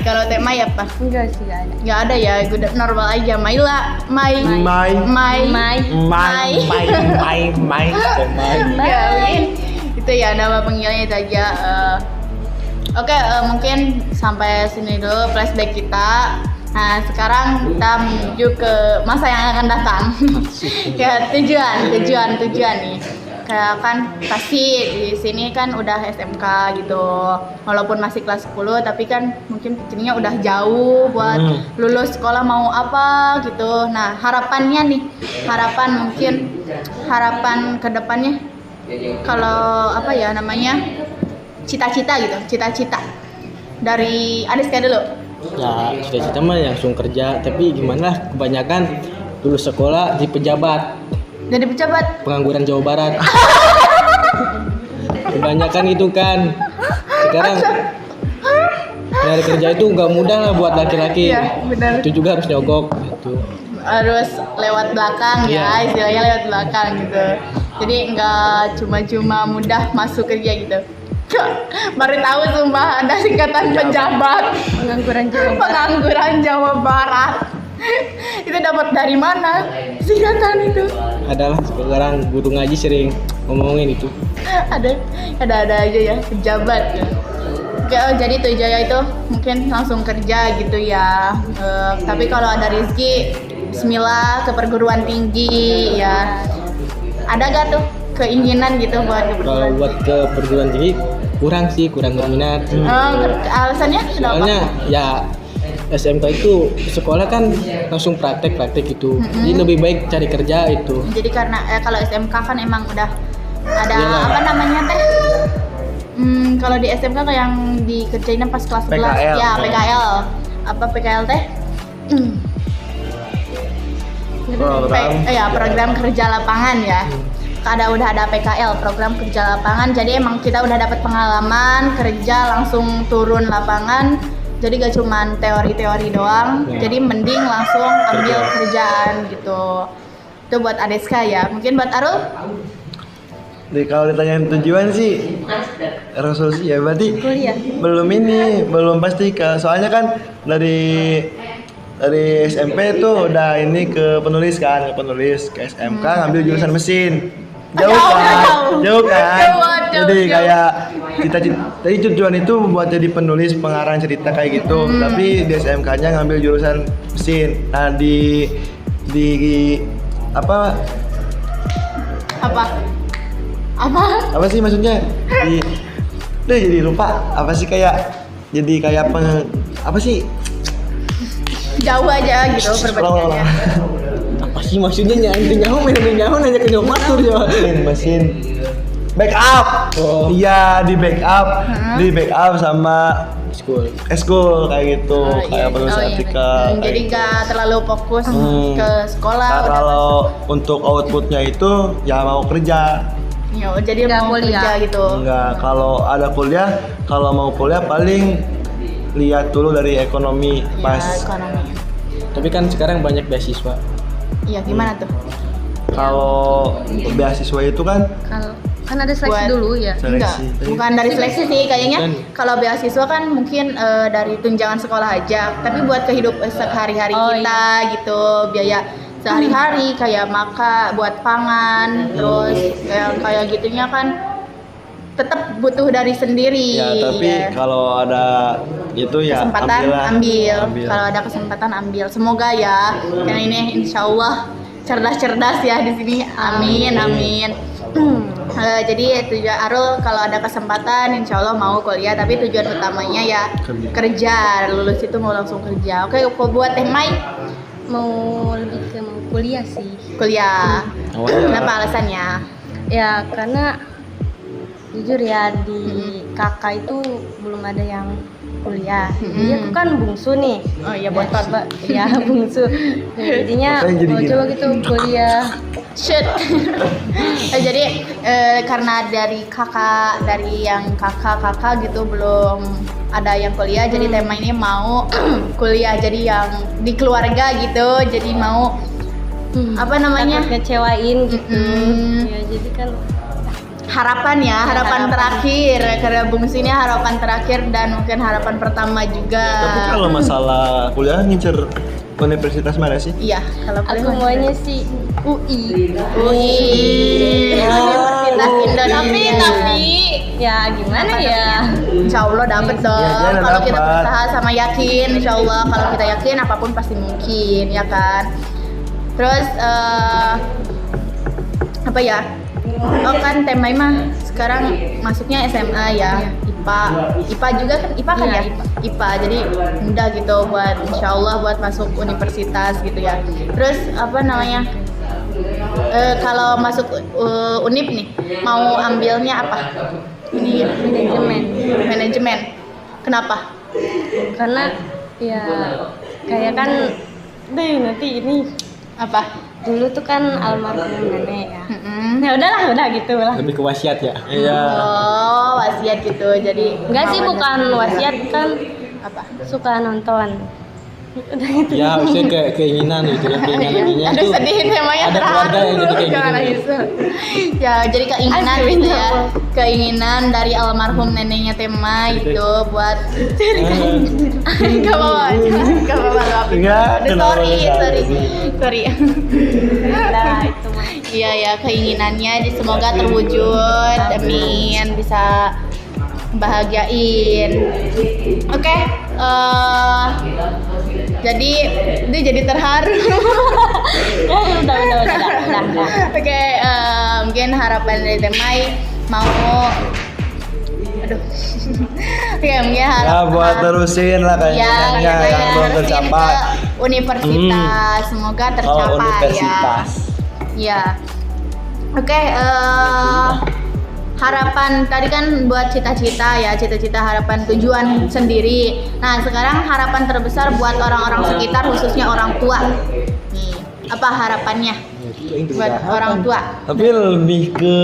apa? Enggak sih, enggak ada. Nggak ada ya, udah normal aja. Maila, Mai. Mai. Mai. Ya, mungkin itu ya nama panggilnya itu aja. Oke, mungkin sampai sini dulu flashback kita. Nah, sekarang kita menuju ke masa yang akan datang. Ya, tujuan nih. Kayak kan pasti di sini kan udah SMK gitu. Walaupun masih kelas 10 tapi kan mungkin pikirnya udah jauh buat lulus sekolah mau apa gitu. Nah, harapan ke depannya kalau apa ya namanya? Cita-cita gitu. Cita-cita. Dari Adeska dulu. Ya cita-cita mah langsung kerja, tapi gimana kebanyakan lulus sekolah di pejabat Jadi pejabat. pengangguran Jawa Barat. Kebanyakan itu kan sekarang nyari kerja itu nggak mudah lah buat laki-laki. Iya, benar. Itu juga harus nyogok gitu. Harus lewat belakang ya, Iya. istilahnya lewat belakang gitu. Jadi nggak cuma mudah masuk kerja gitu. Baru tahu sumpah ada singkatan pejabat Pengangguran Jawa Barat. pengangguran Jawa Barat. Itu dapat dari mana singkatan itu? Adalah sekarang guru ngaji sering ngomongin itu. Ada aja ya pejabat ya. Oke, jadi tujuannya itu mungkin langsung kerja gitu ya. Tapi kalau ada rezeki, Bismillah ke perguruan tinggi ya. Ada gak tuh keinginan gitu buat ke Kalau perguruan buat ke perguruan tinggi kurang berminat. Alasannya kenapa? Soalnya ya SMK itu sekolah kan langsung praktek gitu. Jadi lebih baik cari kerja itu. Jadi karena kalau SMK kan emang udah ada Iyalah. apa namanya teh? Kalau di SMK kayak yang dikerjain pas kelas 11 PKL. ya PKL. Apa PKL teh? Program kerja lapangan ya. Udah ada PKL, program kerja lapangan. Jadi emang kita udah dapat pengalaman kerja langsung turun lapangan. Jadi gak cuman teori-teori doang. Ya. Jadi mending langsung ambil kerjaan gitu. Itu buat Adeska ya. Mungkin buat Arul? Jadi kalau ditanyain tujuan sih resolusi ya berarti Kuliah. belum pasti soalnya kan dari SMP tuh udah ini ke penulis ke SMK ngambil jurusan mesin. Jauh kan? Jauh. Jadi kayak tadi tujuan itu buat jadi penulis pengarang cerita kayak gitu. Tapi di SMK-nya ngambil jurusan mesin. Nah di apa sih maksudnya jadi lupa apa sih apa sih Jauh aja gitu perbandingannya. Apa sih maksudnya nyaho nanya ke Jomatur ya. mesin backup. Oh. Iya di backup sama school kayak gitu kayak penulis artikel. Jadi gak terlalu fokus ke sekolah. Nah, kalau untuk outputnya itu ya mau kerja. Ya, jadi Nggak mau kuliah. kerja gitu. Enggak, kalau mau kuliah paling lihat dulu dari ekonomi Ya, pas. ekonomi. Tapi kan sekarang banyak beasiswa. Iya, gimana tuh? Kalau beasiswa itu kan Kalau kan ada seleksi Buat- dulu ya. Enggak, bukan dari seleksi sih kayaknya. Kan. Kalau beasiswa kan mungkin dari tunjangan sekolah aja. Tapi buat kehidupan sehari-hari Oh, kita gitu, biaya sehari-hari kayak buat pangan, terus kayak gitunya kan tetap butuh dari sendiri. ya tapi Ya. kalau ada itu ya Kesempatan ambil. Kalau ada kesempatan ambil. Semoga ya. Karena ini insya Allah cerdas-cerdas ya di sini. Amin. Jadi tujuan Arul kalau ada kesempatan insya Allah mau kuliah, tapi tujuan utamanya ya kerja. Lulus itu mau langsung kerja. Oke, kok buat Teh Mai Mau kuliah sih. kuliah. Awalnya Kenapa alasannya? Ya karena jujur ya di kakak itu belum ada yang kuliah. Jadi aku kan bungsu nih. Oh iya, bontot. Ya bungsu. Nah, jadinya Makanya jadi mau gini. coba gitu kuliah. Shit. Jadi karena dari yang kakak gitu belum ada yang kuliah, jadi tema ini mau kuliah jadi yang di keluarga gitu, jadi mau apa namanya? Takut ngecewain gitu. Ya jadi kan harapan harapan. terakhir karena bungsu ini harapan terakhir dan mungkin harapan pertama juga. tapi kalau masalah kuliah ngincer universitas mana sih? Iya, kalau aku kuliah maunya sih UI. Universitas Indonesia. Tapi Ya gimana ya? insya Allah dapet dong. Ya, Kalau kita dapat. berusaha sama yakin, insya Allah kalau kita yakin apapun pasti mungkin, ya kan. Terus apa ya? Oh kan tema mah sekarang masuknya SMA ya, IPA juga kan IPA kan Iya, ya, IPA. Jadi mudah gitu buat insya Allah buat masuk universitas gitu ya. Terus apa namanya? Kalau masuk Unip nih, mau ambilnya apa? Ini Manajemen. manajemen. Kenapa? Karena Ya kayak kan deh nanti ini Apa? dulu tuh kan almarhum nenek ya. Ya udahlah, udah gitu lah. Lebih ke wasiat ya. Iya. Oh, wasiat gitu. Jadi Enggak sih, bukan wasiat kan, apa? suka nonton. Udah gitu. Ya, maksudnya kayak keinginan gitu lah, keinginan Aduh sedih temanya ada keluarga yang jadi kayak Jangan gitu. nangis. Ya, jadi keinginan Aduh, gitu ya. kenapa? Keinginan dari almarhum neneknya Tema itu buat Gak apa-apa, gak apa-apa. Enggak, kenapa Sorry, bisa sorry. sih? Sorry. Nah, itu mah. Iya ya, keinginannya semoga terwujud. Amin, bisa bahagiain. Oke, jadi dia jadi terharu. Ya, udah. Oke, mungkin harapan dari Temai mau aduh. Oke, mungkin Ya harapan buat terusin lah ya, kayaknya gitu yang belum terusin tercapai. ke universitas, semoga Oh, tercapai universitas. ya. Oke, harapan tadi kan buat cita-cita ya, cita-cita harapan tujuan sendiri. Nah, sekarang harapan terbesar buat orang-orang sekitar khususnya orang tua. Nih, apa harapannya buat orang tua? Tapi lebih ke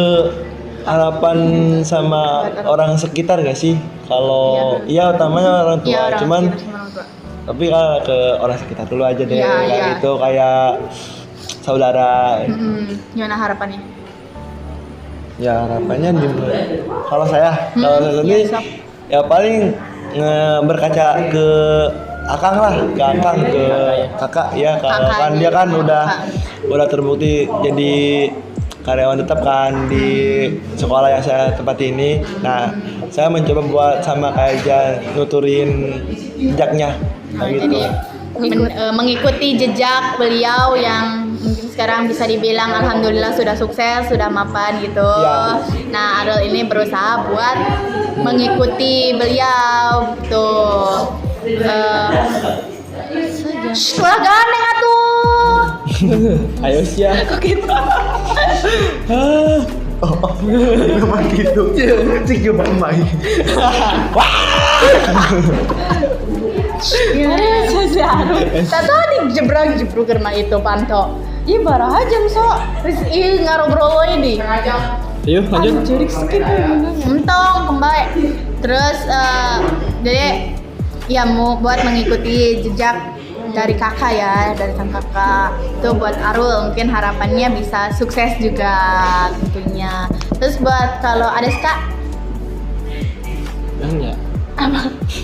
harapan sama orang sekitar gak sih? Kalau iya utamanya orang tua, Iya, orang cuman sekitar sama orang tua. tapi kalau ke orang sekitar dulu aja deh, Iya, kayak iya. gitu kayak saudara. Gimana harapannya? Ya harapannya kalau saya sendiri sok. ya paling berkaca ke akang lah, ke akang, ke kakak ya. Kalau Kakak, kan dia kan iya. udah terbukti jadi karyawan tetap kan di sekolah yang saya tempati ini. Nah, saya mencoba buat sama kayak dia nuturin jejaknya Nah, kayak gitu. jadi mengikuti jejak beliau yang mungkin sekarang bisa dibilang alhamdulillah sudah sukses, sudah mapan gitu. Ya. Nah, Arul ini berusaha buat mengikuti beliau gitu. Sekolah gandeng atuh. Ayo sih ya. Kok gitu? Memang gitu. Cik coba main. Tato dijebrang-jebruk karena itu panto. Ih barah aja sok. Terus ngarobrol ini. Ayo lanjut. Entong kembali. Terus jadi ya mau buat mengikuti jejak dari kakak ya, dari sang kakak. Itu buat Arul mungkin harapannya bisa sukses juga tentunya. Terus buat kalau Adeska Ya.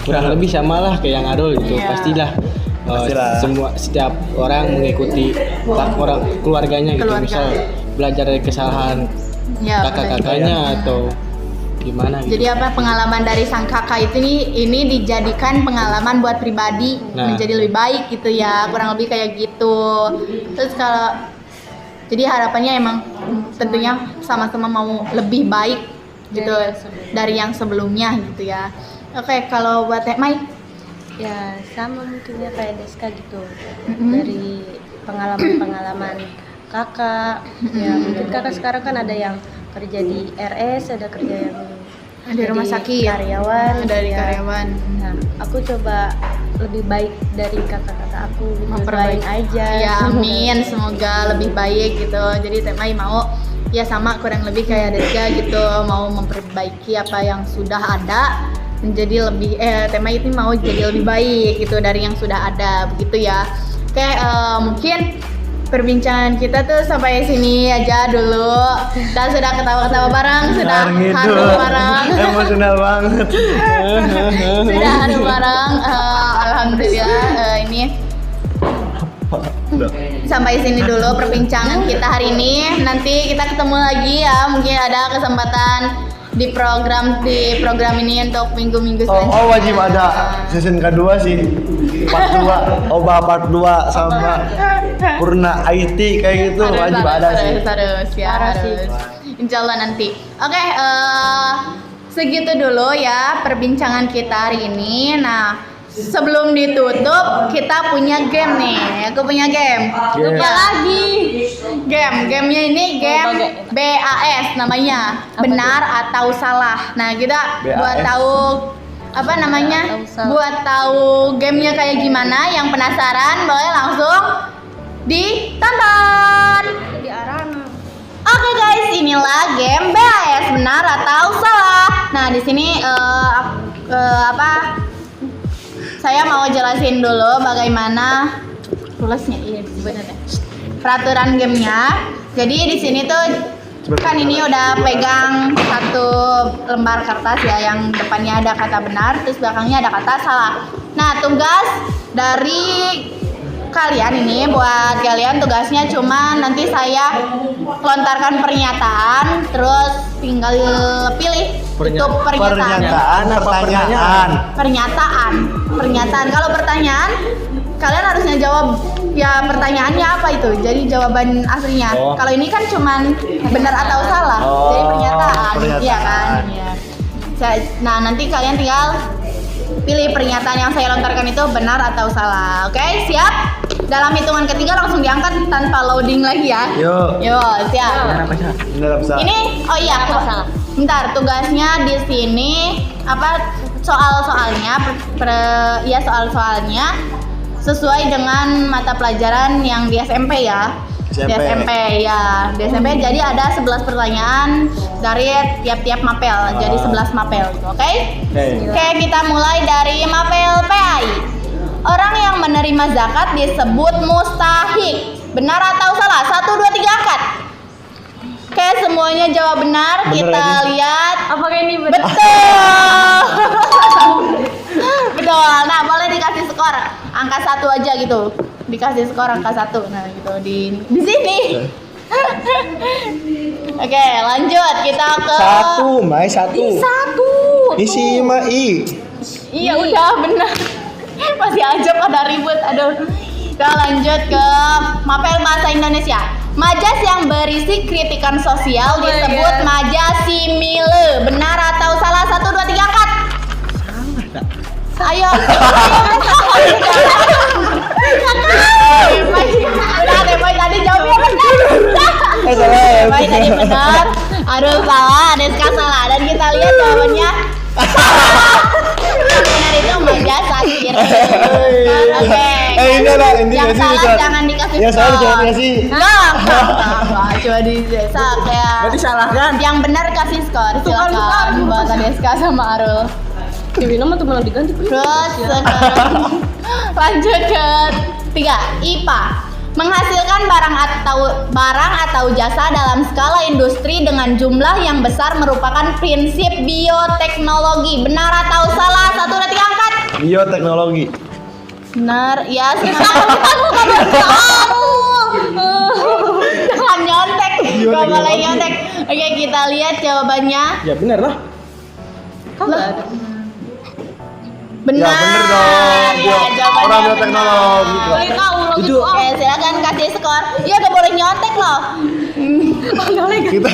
Kurang lebih sama lah kayak yang Arul gitu. Iya. Pastilah. Pastilah. Setiap orang mengikuti orang keluarganya gitu. Keluarga. Misal belajar dari kesalahan ya kakak-kakaknya atau gimana gitu. jadi apa pengalaman dari sang kakak itu ini dijadikan pengalaman buat pribadi Nah. menjadi lebih baik gitu ya, kurang lebih kayak gitu. Terus kalau jadi harapannya emang tentunya sama-sama mau lebih baik gitu dari yang sebelumnya gitu ya. Oke, kalau buat Mai Ya sama mungkinnya kayak Deska gitu. Mm-mm. Dari pengalaman-pengalaman kakak. Ya mungkin kakak sekarang kan ada yang kerja di RS, ada kerja yang di rumah jadi sakit, karyawan. dari ya. karyawan. Nah, aku coba lebih baik dari kakak-kakak aku gitu. Memperbaiki Doain aja. Ya amin, semoga lebih baik gitu. Jadi Temai mau ya sama kurang lebih kayak Deska gitu, mau memperbaiki apa yang sudah ada menjadi lebih Temai itu mau jadi lebih baik gitu dari yang sudah ada begitu ya. Oke, mungkin perbincangan kita tuh sampai sini aja dulu. Kita sudah ketawa-ketawa bareng, sudah haru bareng. Emosional banget. Sudah haru bareng. Alhamdulillah ini sampai sini dulu perbincangan kita hari ini. Nanti kita ketemu lagi ya. Mungkin ada kesempatan di program ini untuk minggu-minggu selanjutnya. Wajib ada season kedua sih. Part 2, Oba part 2 sama Purna IT kayak gitu wajib ada sih. Harus ya, harus. Insyaallah nanti. Oke, segitu dulu ya perbincangan kita hari ini. Nah, sebelum ditutup kita punya game nih. Aku punya game. Lupa lagi. Gamenya ini game BAS namanya. Benar atau salah. Nah, kita BAS. buat tahu apa namanya? Tahu salah. Buat tahu gamenya kayak gimana, yang penasaran boleh langsung ditonton. Di Arana. Oke guys, inilah game BAS benar atau salah. Nah, di sini saya mau jelasin dulu bagaimana rules-nya. Iya, benar ya. Peraturan gamenya. Jadi di sini tuh kan ini udah pegang satu lembar kertas ya, yang depannya ada kata benar, terus belakangnya ada kata salah. Nah, tugas dari kalian ini, buat kalian tugasnya cuma nanti saya lontarkan pernyataan, terus tinggal pilih itu Pernyataan apa pertanyaan? Pernyataan. Kalau pertanyaan kalian harusnya jawab ya pertanyaannya apa itu. Jadi jawaban aslinya. Oh. Kalau ini kan cuman benar atau salah. Oh, Jadi pernyataan. pernyataan. Iya kan? Iya. Nah, nanti kalian tinggal pilih pernyataan yang saya lontarkan itu benar atau salah. Oke, siap? Dalam hitungan ketiga langsung diangkat tanpa loading lagi ya. Yuk. Siap. Benar apa salah? Ini iya, salah. bentar, tugasnya di sini soal-soalnya soal-soalnya sesuai dengan mata pelajaran yang di SMP ya. Di SMP ya. Di SMP jadi ada 11 pertanyaan dari tiap-tiap mapel. Jadi 11 mapel gitu, oke? Oke, kita mulai dari mapel PAI. Orang yang menerima zakat disebut mustahik. Benar atau salah? 1, 2, 3 angkat. Oke, semuanya jawab benar. Kita lihat. Apakah ini benar? Betul. Betul. Nah, boleh dikasih skor angka 1 aja gitu. Dikasih skor angka 1. Nah, gitu di sini. Oke, lanjut kita ke Mai satu. Satu. Isi Mai. Iya, udah benar. Masih aja pada ribut. Aduh. Kita lanjut ke mapel bahasa Indonesia. Majas yang berisi kritikan sosial disebut majasimile. Benar atau salah? 1, 2, 3 angkat. Ayo. Udah, Depoy tadi jawabnya benar. Depoy tadi benar. Aduh, salah. Deska salah. Dan kita lihat jawabannya. Benar itu majas satir. Oke. Ini ada ini Yang sih salah bisa. jangan dikasih Yang salah skor. jangan dikasih. Enggak. Coba di desa kayak. Berarti salah kan? Yang benar kasih skor. Silakan buat Deska sama Arul. Dewi nama tuh malah diganti. Terus sekarang lanjut ke 3, IPA. Menghasilkan barang atau jasa dalam skala industri dengan jumlah yang besar merupakan prinsip bioteknologi. Benar atau salah? 1, 2, 3 angkat. Bioteknologi. Benar. Ya, kamu tahu. Jangan nyontek. Gak boleh nyontek. Oke, kita lihat jawabannya. Ya benar lah. Benar. Ya bener dong. Ya, jawabannya Orang bioteknologi. benar. Boleh tahu ulang Itu Oke, silakan kasih skor. Iya, gak boleh nyontek loh. kita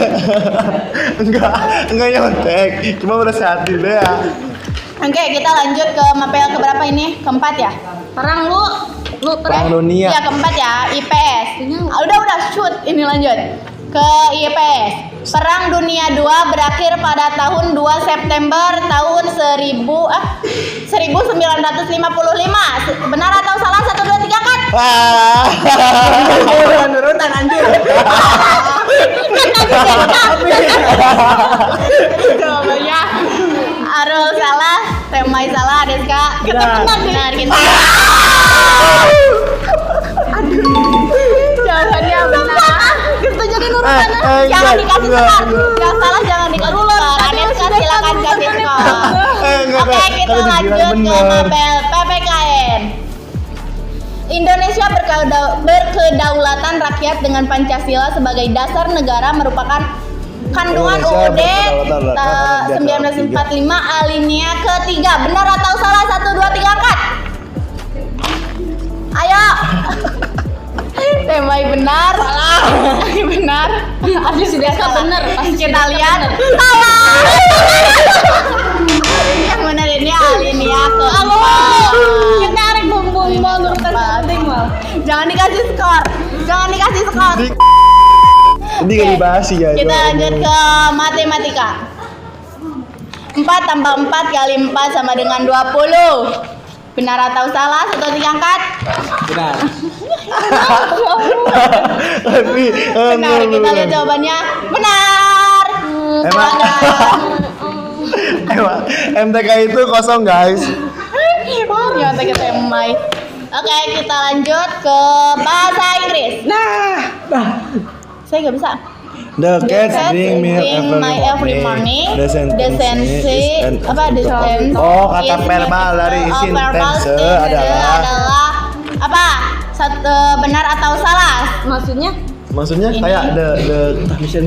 enggak nyontek. Cuma bersihati deh ya. Oke, kita lanjut ke mapel keberapa ini? Keempat ya? Perang lu Perang dunia. Iya, keempat ya, IPS. Udah, shoot. Ini lanjut ke IPS. Perang Dunia II berakhir pada tahun 2 September tahun 1955. Benar atau salah? 1, 2, 3 angkat. Nurutan anjir. Jawabannya Arul salah, Temai salah, Deska benar kita. Jawabannya benar. Jadi urutan jangan dikasih skor. Yang salah jangan dikasih skor. Deska silakan kasih skor. Oke, kita lanjut ke mapel PPKN. Indonesia berkedaulatan rakyat dengan Pancasila sebagai dasar negara merupakan kandungan UUD 1945 alinea ketiga. Benar atau salah? 1, 2, 3 angkat. Ayo. Temai benar. Salah. Benar. Asli si Deska bener. Kita lihat. Salah. Yang benar ini alinea keempat. Kita arek bumbung mau nurutan penting mal. Jangan dikasih skor. Jangan dikasih skor. Ini gak dibahas sih ya. Kita lanjut ke matematika. 4 tambah 4 kali 4 sama dengan 20. Benar atau salah? 1, 2, 3 angkat. Benar. Benar, kita lihat jawabannya. Benar. Emang MTK itu kosong guys. Ya, kita yang main. Oke, kita lanjut ke bahasa Inggris. Saya nggak bisa. The cats drink milk every morning. The sentence is apa? The sentence. Oh, kata verbal dari sentence adalah apa? Benar atau salah? Maksudnya Maksudnya kayak the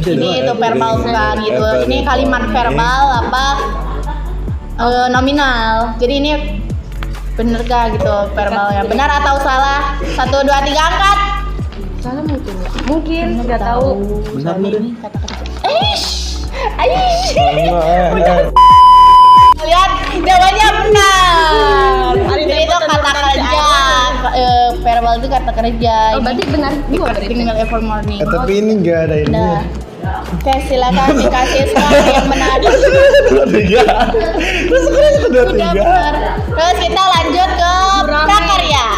Ini itu verbal bukan gitu. Ini kalimat verbal apa? Nominal. Jadi ini bener gak gitu verbalnya? Benar atau salah? 1, 2, 3 angkat. salah mungkin nggak tahu. Benar nih. Lihat jawabannya benar. Jadi itu kata kerja. Verbal itu kata kerja. Oh, berarti benar juga berarti. Tinggal every morning. Tapi ini enggak ada ini. Nah. Oke, silakan dikasih skor yang benar. Tiga. Terus sekarang udah Sudah tiga. benar. Terus kita lanjut ke prakarya.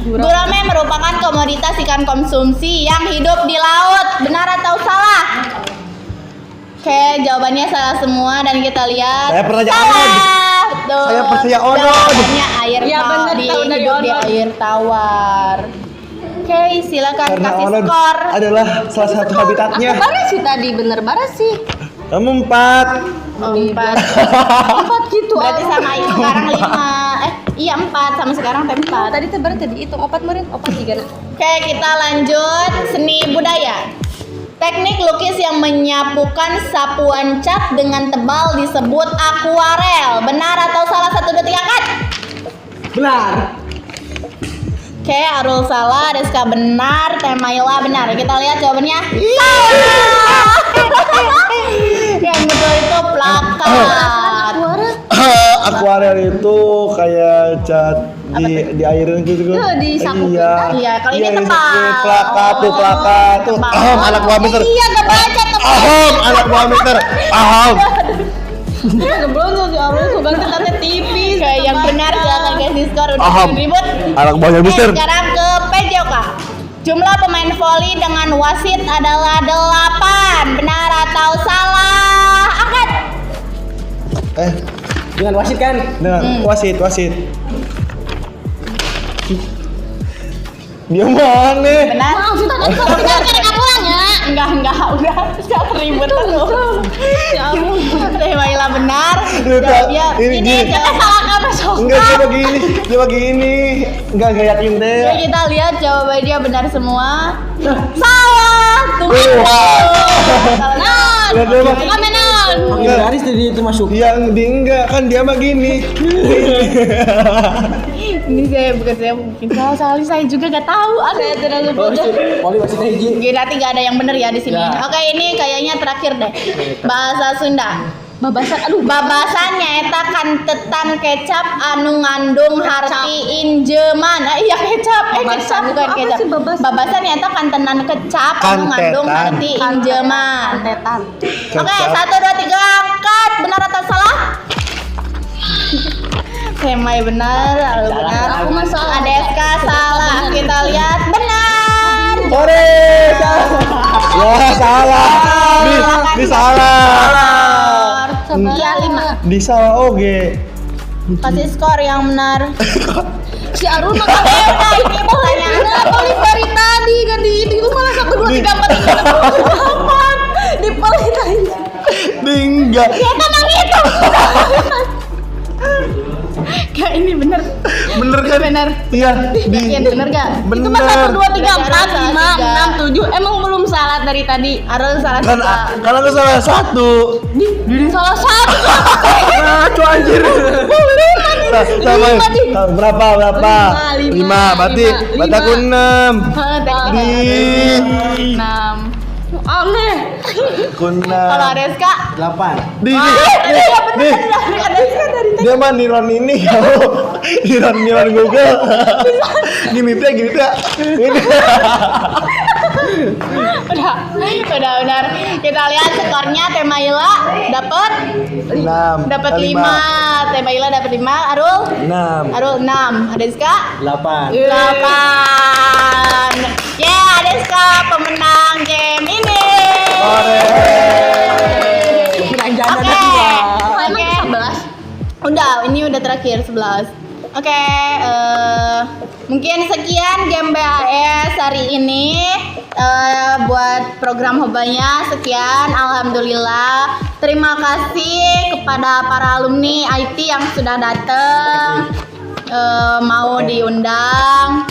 Gurame merupakan komoditas ikan konsumsi yang hidup di laut. Benar atau salah? Oke, jawabannya salah semua dan kita lihat. Saya percaya salah. Betul. Saya percaya Onod. Jawabannya air Ya, benar, tahu dari hidup di Onod. air tawar. Oke, silakan Karena kasih Onod skor. adalah salah satu habitatnya. Aku baris sih tadi, bener baris sih. Kamu 4. 4. 4 gitu. Berarti sama sekarang 5. Iya 4 sama sekarang tapi 4. Tadi berarti dihitung 4 kemarin, 4 3 nah. Oke, kita lanjut seni budaya. Teknik lukis yang menyapukan sapuan cat dengan tebal disebut akuarel. Benar atau salah? 1, 2, 3 angkat. Benar. Oke, Arul salah, Rizka benar, Temaila benar. Kita lihat jawabannya. Salah. Yang betul itu plakat. Akuarel itu kayak cat di airin gitu. Disapukin. Iya, kalau ini tebal. disapukin. Plakat tuh, plakat tuh. Tebal. Anak buah meter. Iya, gak baca tebal. Anak buah meter. Sebelum tuh Arul tuh ganti katanya tipis. Oke, yang benar silakan kasih skor udah ribut. Anak buahnya Mister. Sekarang ke PJOK. Jumlah pemain voli dengan wasit adalah 8. Benar atau salah? Angkat. Dengan wasit kan? Dengan wasit. Dia mana? Benar. Sudah kan kamu pulang ya. Enggak, udah ribut terus. Ya ampun. Temaila benar. Lupa. Dia Ini. salah kamu sok. Enggak, coba gini. Enggak yakin deh. Oke, kita lihat jawabannya benar semua. Salah. Tunggu. Salah. Lihat deh, Bang. Komenan. Enggak. Garis tadi itu masuk. Yang di enggak kan dia mah gini. Ini saya mungkin salah saya juga gak tahu. Saya terlalu bodoh. Poli wasit hiji. Berarti gak ada yang benar ya di sini. Ya. Oke, ini kayaknya terakhir deh. Bahasa Sunda. Babasannya eta kantetan kecap anu ngandung harti injeman. Iya kecap, kecap bukan Apa kecap. sih babasan? Babasannya eta kantenan kecap anu ngandung Kantetan. harti injeman. Tetan. Oke, 1, 2, 3 angkat. Benar atau salah? Semai benar, Alu benar. Aku mah salah. Adeska salah. Kita lihat benar. Sore. Ya salah. Di salah. Iya 5. Di salah oge. Kasih skor yang benar. Si Arul mah Nah, ini pertanyaannya. paling dari tadi kan di itu malah 1 2 3 4 5 6 7 8. Di paling tadi. Enggak. Ya tenang itu. Kayak ini bener. Bener kan? Bener. Iya. Yakin bener gak? Itu mah 1 2 3 4 5 6 7. Emang belum salah dari tadi. Arul salah Kan satu. karena aku salah satu. Salah satu. Ngaco anjir. Sama berapa? Lima. Berarti aku 6. Tadi 6. Aneh. Aku 6. Kalau Adeska 8. Di iya bener Adeska dari tadi. dia mah niron ini kamu niron Google. Gini teh. Ini. Udah benar. Kita lihat skornya. Teh Maila dapat 5. Teh Maila dapat 5. Arul 6. Adeska 8. 8. Adeska pemenang game ini. Oke. 11. Ini udah terakhir 11. Oke, mungkin sekian game BAS hari ini. Buat program hobanya sekian, alhamdulillah. Terima kasih kepada para alumni IT yang sudah datang, mau diundang.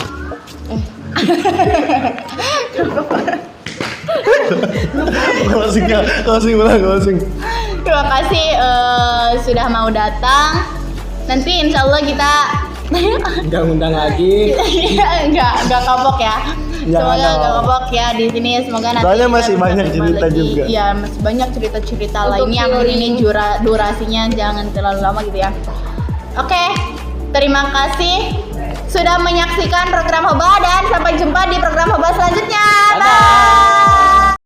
Closing. Terima kasih sudah mau datang. Nanti insya Allah kita Undang-undang lagi. Enggak kapok ya. Semoga enggak kapok ya di sini. Semoga nanti soalnya masih kita banyak berjumpa cerita lagi. juga. Iya, masih banyak cerita-cerita Untuk lainnya. Yang ini teori. durasinya jangan terlalu lama gitu ya. Oke, terima kasih sudah menyaksikan program Hoba dan sampai jumpa di program Hoba selanjutnya. Bye.